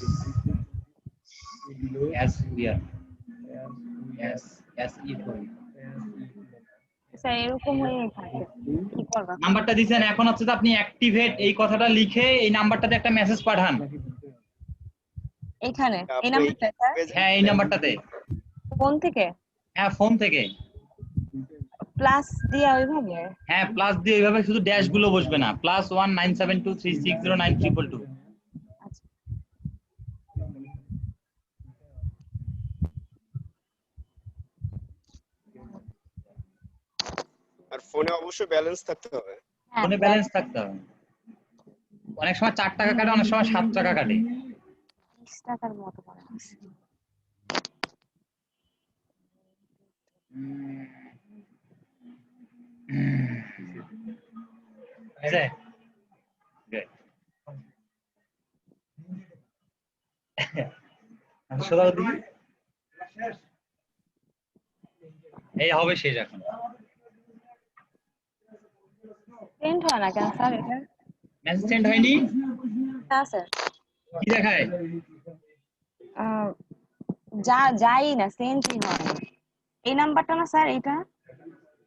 as we are as if sir এরকম হয়ে থাকে কি করব? নাম্বারটা দিবেন। এখন হচ্ছে যে আপনি অ্যাক্টিভেট এই কথাটা লিখে এই নাম্বারটাতে একটা মেসেজ পাঠান। এখানে এই নাম্বারটা স্যার? হ্যাঁ এই নাম্বারটাতে। ফোন থেকে? হ্যাঁ ফোন থেকে। প্লাস দিয়ে ওইভাবে? হ্যাঁ প্লাস দিয়ে এইভাবে, শুধু ড্যাশ গুলো বসবে না। +19723609222। আর ফোনে অবশ্যই ব্যালেন্স থাকতে হবে। ফোনে ব্যালেন্স থাকতে হবে। অনেক সময় 4 টাকা কাটে, অনেক সময় 7 টাকা কাটে। 20 টাকার মতো পড়ে আছে। আছে গুড। আসলে এই হবে শেষ এখন। সেন্ড হয় না কেন স্যার এটা? মেসেজ সেন্ড হয়নি? না স্যার। কি দেখায়? যাই না, সেন্ডই হয় না। এই নাম্বারটা না স্যার এটা?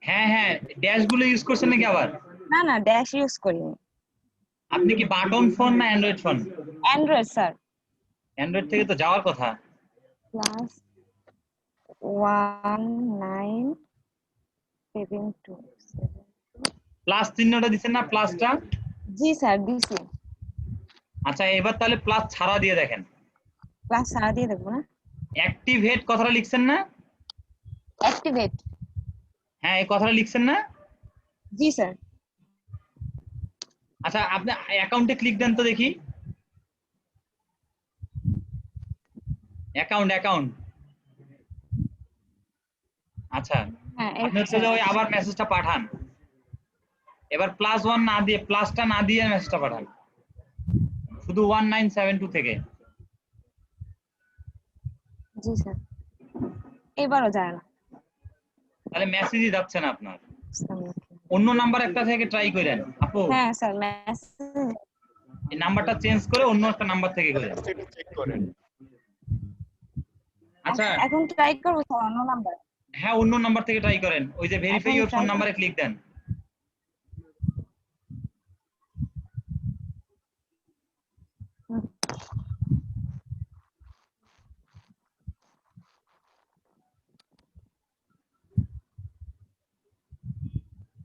হ্যাঁ হ্যাঁ ড্যাশ গুলো ইউজ করছেন নাকি আবার? না না ড্যাশ ইউজ করিনি। আপনি কি বাটন ফোন না Android phone? Android sir. Android থেকে তো যাওয়ার কথা। +1972 প্লাস চিহ্নটা দিবেন না, প্লাসটা? জি স্যার দিছি। আচ্ছা এবার তাহলে প্লাস ছাড়া দিয়ে দেখেন। প্লাস ছাড়া দিয়ে দেখব না? অ্যাক্টিভেট কথাটা লিখছেন না? অ্যাক্টিভেট? হ্যাঁ এই কথাটা লিখছেন না? জি স্যার। আচ্ছা আপনি অ্যাকাউন্টে ক্লিক দেন তো দেখি। অ্যাকাউন্ট আচ্ছা হ্যাঁ আপনি হচ্ছে যে ওই আবার মেসেজটা পাঠান, এবার +1 না দিয়ে প্লাসটা না দিয়ে মেসেজটা পাঠান, শুধু 1972 থেকে। জি স্যার, এবারও যায় না। তাহলে মেসেজই যাচ্ছে না আপনার, অন্য নাম্বার একটা থেকে ট্রাই করেন আপু। হ্যাঁ স্যার, মেসেজ এই নাম্বারটা চেঞ্জ করে অন্য একটা নাম্বার থেকে করেন। চেক করেন। আচ্ছা এখন ট্রাই করব স্যার অন্য নাম্বার। হ্যাঁ অন্য নাম্বার থেকে ট্রাই করেন, ওই যে ভেরিফাই ইওর ফোন নাম্বারে ক্লিক দেন।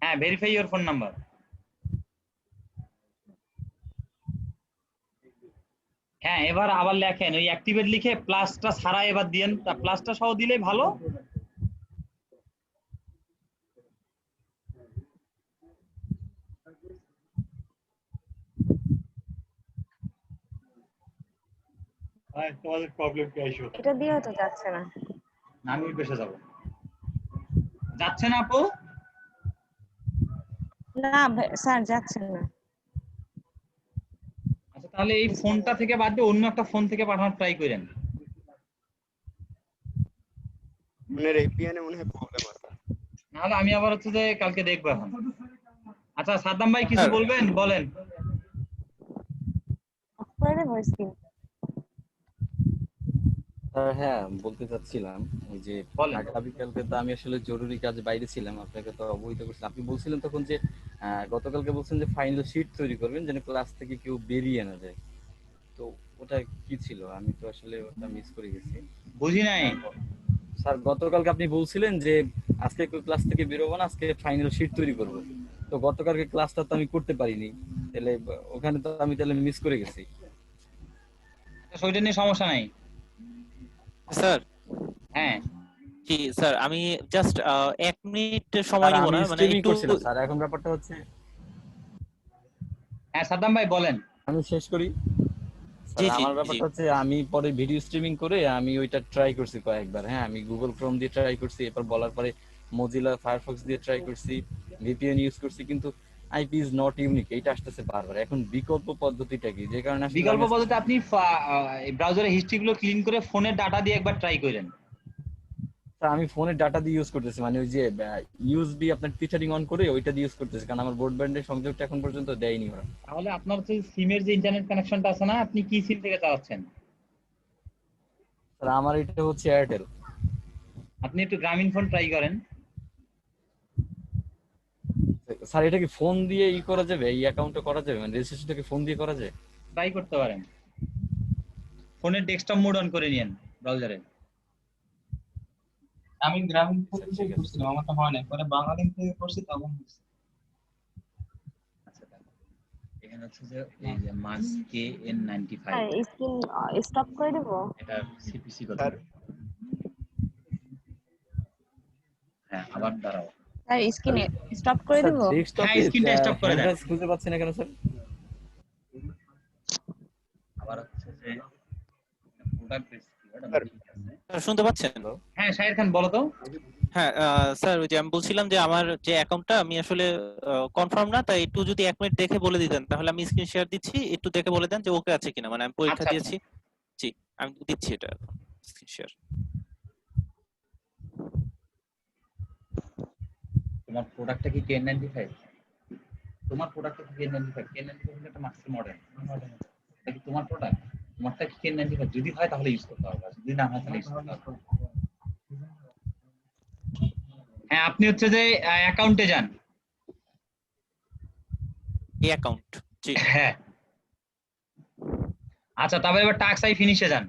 হ্যাঁ ভেরিফাই ইওর ফোন নাম্বার। হ্যাঁ এবার আবার লেখেন ওই অ্যাক্টিভেট লিখে প্লাসটা ছাড়া এবার দিয়েন, তা প্লাসটা সহ দিলেই ভালো। তোমাদের প্রবলেম কি আইছো? এটা দিয়েও তো যাচ্ছে না। আমি ওই পেশে যাব, যাচ্ছে না আপু? না স্যার যাচ্ছে না। আচ্ছা তাহলে এই ফোনটা থেকে বাদ দিয়ে অন্য একটা ফোন থেকে পাঠানোর ট্রাই করেন। মনের এপিএন এ মনে হয় প্রবলেম আছে, নাহলে আমি আবার হচ্ছে যে কালকে দেখবো এখন। আচ্ছা সাদ্দাম ভাই কিছু বলবেন, বলেন। করে দেব স্ক্রিন। হ্যাঁ বলতে চাচ্ছিলাম ওই যে আগামীকালকে তো আমি আসলে জরুরি কাজে বাইরে ছিলাম, আপনাকে তো অবহিত করছিলাম। আপনি বলছিলেন তখন যে গতকালকে বলছেন যে ফাইনাল শিট তৈরি করবেন যেন ক্লাস থেকে কেউ বেরিয়ে না যায়, তো ওটা কি ছিল? আমি তো আসলে ওটা মিস করে গেছি, বুঝি নাই স্যার। গতকালকে আপনি বলছিলেন যে আজকে কেউ ক্লাস থেকে বেরোবো না, আজকে ফাইনাল শিট তৈরি করব, তো গতকালকে ক্লাসটা তো আমি করতে পারিনি, তাহলে ওখানে তো আমি তাহলে মিস করে গেছি। ওইটা নিয়ে সমস্যা নাই স্যার। হ্যাঁ জি স্যার, আমি জাস্ট 1 মিনিট সময় নিব না, মানে একটু স্যার এখন ব্যাপারটা হচ্ছে। হ্যাঁ সাদ্দাম ভাই বলেন। আমি শেষ করি। আমার ব্যাপারটা হচ্ছে আমি পরে ভিডিও স্ট্রিমিং করে আমি ওইটা ট্রাই করছি কয়েকবার। হ্যাঁ আমি গুগল ক্রোম দিয়ে ট্রাই করছি, এরপর বলার পরে মজিলা ফায়ারফক্স দিয়ে ট্রাই করছি, ভিপিএন ইউজ করছি, কিন্তু আইপি ইজ নট ইউনিক এটা আসতেছে বারবার। এখন বিকল্প পদ্ধতিটা কি? যে কারণে বিকল্প পদ্ধতি আপনি ব্রাউজারে হিস্ট্রি গুলো ক্লিন করে ফোনের ডাটা দিয়ে একবার ট্রাই করেন। আমি ফোনের ডাটা দিয়ে ইউজ করতেছি, মানে ওই যে ইউএসবি আপনার টিচারিং অন করে ওইটা দিয়ে ইউজ করতেছি, কারণ আমার ব্রডব্যান্ডের সংযোগটা এখন পর্যন্ত দেয়নি ওরা। তাহলে আপনার হচ্ছে সিমের যে ইন্টারনেট কানেকশনটা আছে না, আপনি কি সিম থেকে চালাচ্ছেন? স্যার আমার এটা হচ্ছে এয়ারটেল। আপনি একটু গ্রামীণ ফোন ট্রাই করেন। স্যার এটা কি ফোন দিয়ে ই করা যাবে? এই অ্যাকাউন্টে করা যাবে, মানে রেজিস্ট্রেশনটা কি ফোন দিয়ে করা যায়? ট্রাই করতে পারেন, ফোনের ডেস্কটপ মোড অন করে নিয়েন ব্রাউজারে। আমি গ্রামীণ ফোন থেকে করছিলাম, আমারটা হয় না, পরে বাংলালিংক থেকে করছি তখন হচ্ছে। আচ্ছা এখানে হচ্ছে যে এই যে মাস KN95 স্ক্রিন স্টপ করে দেব। এটা সিপিসি কথা। হ্যাঁ আবার দাঁড়াও স্যার স্ক্রিন স্টপ করে দেব। হ্যাঁ স্ক্রিনটা স্টপ করে দেন। খুঁজে পাচ্ছি না কেন স্যার? আবার হচ্ছে যে প্রোডাক্ট শুনতে পাচ্ছেন? হ্যাঁ শাহির খান বলো তো। হ্যাঁ স্যার, ওই যে আমি বলছিলাম যে আমার যে অ্যাকাউন্টটা আমি আসলে কনফার্ম না, তাই একটু যদি 1 মিনিট দেখে বলে দিতেন তাহলে আমি স্ক্রিন শেয়ার দিচ্ছি, একটু দেখে বলে দেন যে ওকে আছে কিনা, মানে আমি পরীক্ষা দিয়েছি। জি আমি দিচ্ছি এটা স্ক্রিন শেয়ার। তোমার প্রোডাক্টটা কি KN95? তোমার প্রোডাক্টটা কি KN95? KN95 একটা মাক্সি মডেল, এটা কি তোমার প্রোডাক্ট? তোমারটা কি KN95? যদি হয় তাহলে ইউজ করতে হবে, যদি না হয় তাহলে ইউজ করতে হবে। হ্যাঁ আপনি হচ্ছে যে অ্যাকাউন্টে যান। এই অ্যাকাউন্ট জি হ্যাঁ। আচ্ছা তারপর এবার টাস্ক আই ফিনিশে যান।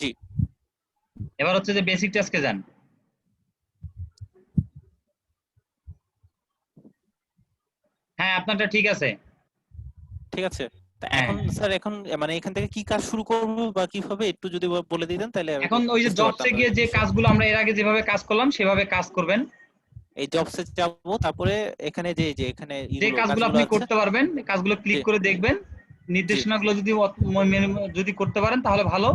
জি এবার হচ্ছে যে বেসিক টাস্কে যান। হ্যাঁ আপনারটা ঠিক আছে। ঠিক আছে। এখন স্যার এখন মানে এখান থেকে কি কাজ শুরু করব বা কিভাবে একটু যদি বলে দিতেন তাহলে। এখন ওই যে জবসে গিয়ে যে কাজগুলো আমরা এর আগে যেভাবে কাজ করলাম সেভাবে কাজ করবেন। এই জবসে যাব, তারপরে এখানে যে এখানে যে কাজগুলো আপনি করতে পারবেন কাজগুলো ক্লিক করে দেখবেন, নির্দেশনাগুলো যদি করতে পারেন তাহলে ভালো,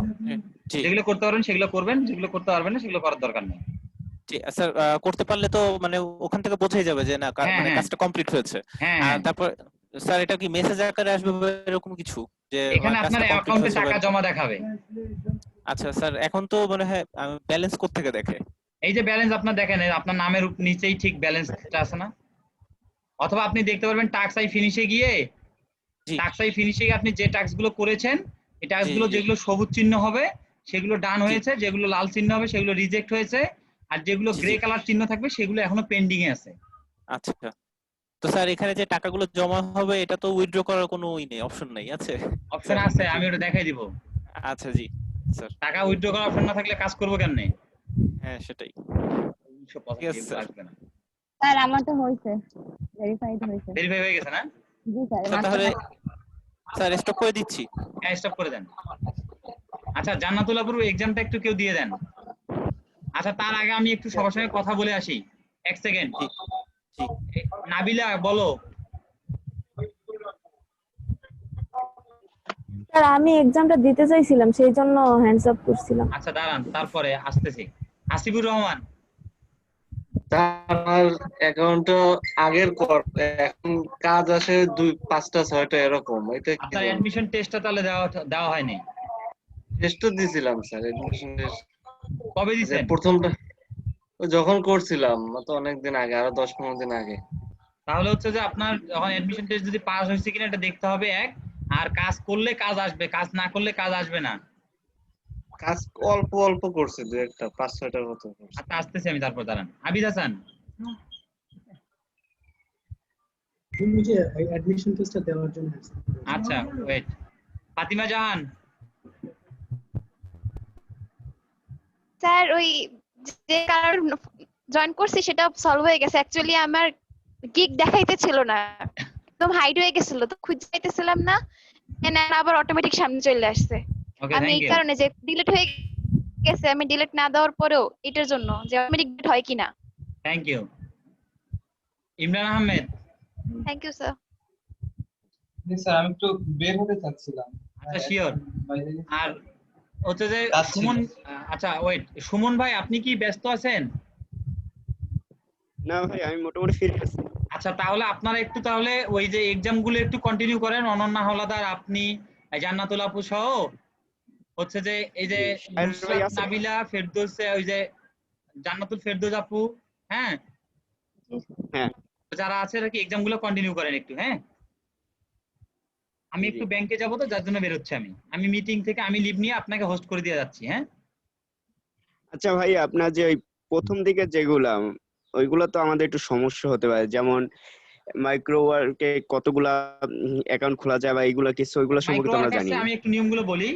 জি যেগুলো করতে পারবেন সেগুলো করবেন, যেগুলো করতে পারবেন না সেগুলো করার দরকার নেই। জি স্যার, করতে পারলে তো মানে ওখান থেকে বোঝাই যাবে যে না হ্যাঁ মানে হ্যাঁ কাজটা কমপ্লিট হয়েছে। হ্যাঁ আর হ্যাঁ তারপর স্যার এটা কি মেসেজ আকারে আসবে বা এরকম কিছু যে এখানে আপনার কাজটা কমপ্লিট অ্যাকাউন্টে হয়েছে বা টাকা এরকম? জমা দেখাবে। আচ্ছা স্যার, এখন তো মনে হয় ব্যালেন্স কোত্থেকে দেখে? এই যে ব্যালেন্স আপনার দেখেন, এই আপনার নামের নিচেই ঠিক ব্যালেন্সটা আছে না? অথবা আপনি দেখতে পারবেন টাস্ক আই ফিনিশে গিয়ে, জি টাস্ক আই ফিনিশে গিয়ে আপনি যে টাস্ক গুলো করেছেন, এই টাস্ক জি গুলো জি যেগুলো সবুজ চিহ্ন হবে সেগুলো ডান জি হয়েছে, যেগুলো লাল চিহ্ন হবে সেগুলো রিজেক্ট হয়েছে, আর যেগুলো জি গ্রে জি কালার চিহ্ন থাকবে সেগুলো এখনো পেন্ডিং এ আছে। আচ্ছা, তো স্যার এখানে যে টাকাগুলো জমা হবে এটা তো উইথড্র করার কোনো ই নেই, অপশন নেই আছে অপশন স্যার আছে, নাকি? আমি ওটা দেখাই দিব। আচ্ছা জি স্যার, টাকা উইথড্র করার অপশন না থাকলে কাজ করবো কেমনে? হ্যাঁ সেটাই। ঠিক 185 আছে এগুলো স্যার। আসবে না। স্যার আমার তো হয়েছে, ভেরিফাইড হয়েছে। ভেরিফাই হয়ে গেছে না? জি স্যার, স্যার মাত্র তাহলে স্যার স্টপ করে দিচ্ছি। হ্যাঁ স্টপ করে দেন। আচ্ছা জান্নাতুল আপুর এক্সামটা একটু কেউ দিয়ে দেন। আচ্ছা তার আগে আমি একটু সবার সঙ্গে কথা বলে আসি, 1 সেকেন্ড। জি জি নাবিলা বলো। স্যার আমি এক্সামটা দিতে চাইছিলাম, সেই জন্য হ্যান্ডস আপ করছিলাম। আচ্ছা দাঁড়ান, তারপরে আসতেছি। আসিফুর রহমান। তার অ্যাকাউন্ট আগের কর, এখন কাজ আসে 2, 5টা 6টা এরকম, এটা কি আপনার অ্যাডমিশন টেস্টটা তাহলে দেওয়া হয়নি? টেস্ট দিছিলাম স্যার, এডমিশন টেস্ট কবে দিছেন? প্রথমটা যখন করছিলাম, তো অনেকদিন আগে, আরো 10-15 দিন আগে। তাহলে হচ্ছে যে আপনার যখন অ্যাডমিশন টেস্ট যদি পাস হয়েছে কিনা এটা দেখতে হবে এক, আর কাজ করলে কাজ আসবে, কাজ না করলে কাজ আসবে না। কাজ অল্প অল্প করছে, 2-একটা 5-6টার মতো করছে। আচ্ছা আসতেছি আমি, তারপর দাঁড়ান। আবিদ হাসান। মুঝে এডমিশন টেস্টটা দেওয়ার জন্য। আচ্ছা ওয়েট। ফাতিমা জাহান। স্যার ওই যে কারণ জয়েন করছি সেটা সলভ হয়ে গেছে। অ্যাকচুয়ালি আমার গিগ দেখাইতেছিল না, একদম হাইড হয়ে গেছিল, তো খুঁজে পাইতেছিলাম না, আবার অটোমেটিক সামনে চলে আসছে। ওকে আমি থ্যাংক এই ইউ। কারণে যে ডিলিট হয়ে গেছে, আমি ডিলিট না দেওয়ার পরেও এটার জন্য যে অটোমেটিক ডিলিট হয় কিনা। Thank you. Imran Ahmed. Thank you sir. Sir আমি একটু বের হতে চাচ্ছিলাম। আচ্ছা শিওর। আর হচ্ছে যে সুমন, আচ্ছা ওয়েট, সুমন ভাই আপনি কি ব্যস্ত আছেন? না ভাই আমি মোটামুটি ফ্রি আছি। আচ্ছা তাহলে আপনারা একটু তাহলে ওই যে এক্সাম গুলো একটু কন্টিনিউ করেন, অনন্যা হাওলাদার, আপনি, জান্নাতুল আপু সহ হচ্ছে যে এই যে নুসরাত, নাবিলা, ফেরদৌস, ওই যে জান্নাতুল ফেরদৌস আপু, হ্যাঁ হ্যাঁ যারা আছে আর কি, এক্সাম গুলো কন্টিনিউ করেন একটু। হ্যাঁ আমি একটু ব্যাংকে যাবো, তো যার জন্য বের হচ্ছে আমি মিটিং থেকে আমি লিভ নিয়ে আপনাকে হোস্ট করে দিয়ে যাচ্ছি। হ্যাঁ আচ্ছা ভাই, আপনার যে ওই প্রথম দিকে যেগুলা, ওইগুলো তো আমাদের একটু সমস্যা হতে পারে, যেমন মাইক্রো ওয়ার্কে কতগুলা অ্যাকাউন্ট খোলা যায় বা এইগুলা কিছু, ওইগুলো সম্পর্কে মাইক্রো তো আমরা জানি ওয়ার্কার্সে না। আমি একটু নিয়মগুলো বলি।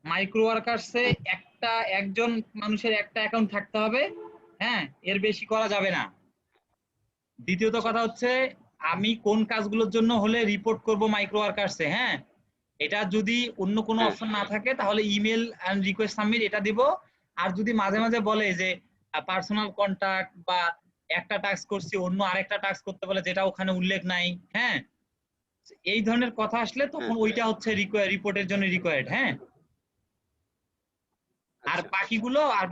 মাইক্রো ওয়ার্কার্সে একজন মানুষের একটা অ্যাকাউন্ট থাকতে হবে, হ্যাঁ এর বেশি করা যাবে না। দ্বিতীয়ত কথা হচ্ছে আমি কোন কাজগুলোর জন্য হলে রিপোর্ট করব মাইক্রো ওয়ার্কার্সে, হ্যাঁ এটা যদি অন্য কোনো অপশন না থাকে তাহলে ইমেল এন্ড রিকোয়েস্ট সাবমিট এটা দিব। আর যদি মাঝে মাঝে বলে যে পার্সোনাল কন্টাক্ট বা একটা টাস্ক করছি অন্য আরেকটা টাস্ক করতে বলে যেটা ওখানে উল্লেখ নাই, হ্যাঁ এই ধরনের কথা আসলে তখন ওইটা হচ্ছে রিপোর্টের জন্য রিকোয়ার্ড। হ্যাঁ আর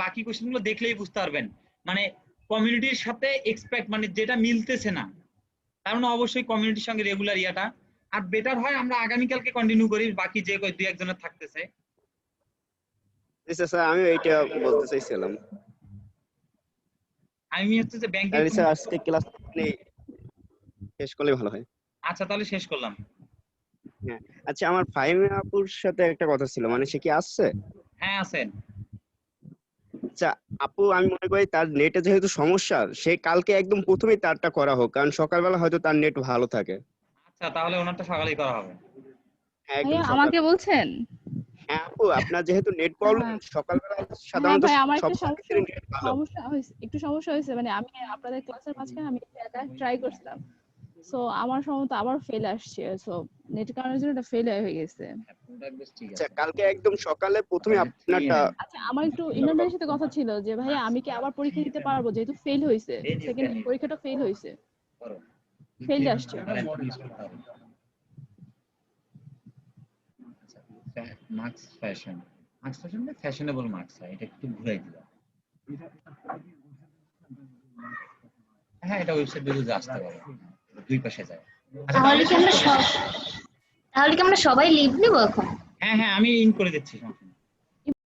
বাকি কোশ্চেন গুলো দেখলেই বুঝতে পারবেন, মানে কমিউনিটির সাথে এক্সপেক্ট মানে যেটা মিলতেছে না, তার মানে অবশ্যই কমিউনিটির সঙ্গে রেগুলার ইয়াটা। আর বেটার হয় আমরা আগামীকালকে কন্টিনিউ করি, বাকি যে দুই একজনের থাকতেছে। স্যার আমি এইটা বলতে চাইছিলাম। আমি হচ্ছে যে ব্যাংকে তাহলে স্যার আজকে ক্লাস শেষ করলে ভালো হয়। আচ্ছা তাহলে শেষ করলাম। হ্যাঁ আচ্ছা, আমার ফাহিমা আপুর সাথে একটা কথা ছিল, মানে সে কি আসছে? হ্যাঁ আছেন। আচ্ছা আপু, আমি মনে করি তার নেটে যেহেতু সমস্যা, সে কালকে একদম প্রথমেই তারটা করা হোক, কারণ সকালবেলা হয়তো তার নেট ভালো থাকে। আচ্ছা তাহলে ওনারটা সকালেই করা হবে। হ্যাঁ একদম ভাইয়া সকাল। আমাকে বলছেন? হ্যাঁ আপু, আপনার যেহেতু নেট প্রবলেম, সকালবেলা হ্যাঁ সাধারণত ভাই, আমার সব একটা সাবজেক্টের নেট ভালো। সমস্যা হয়েছে, মানে আমি আপনাদের ক্লাসের মাঝখানে আমি ট্রাই করছিলাম, সো আমার সম্ভবত আবার ফেল আসছে, সো নেট কারণের জন্য এটা ফেল হয়ে গেছে। আচ্ছা কালকে একদম সকালে প্রথমে আপনারটা। আচ্ছা আমার একটু ইমরান ভাইয়ের সাথে কথা ছিল যে ভাই আমি কি আবার পরীক্ষা দিতে পারবো, যেহেতু ফেল হয়েছে, সেকেন্ড পরীক্ষাটা ফেল হয়েছে, ফেল আসছে। মার্কস ফ্যাশন মার্কস আসলে ফ্যাশনেবল মার্কস হয়, এটা একটু ঘুরাই দিলাম। হ্যাঁ এটা ওয়েবসাইট বেজে আসতে পারে, দুই পাশে যায়। আচ্ছা তাহলে কি আমরা সবাই লিভ নিব এখন? হ্যাঁ হ্যাঁ আমি ইন করে দিচ্ছি।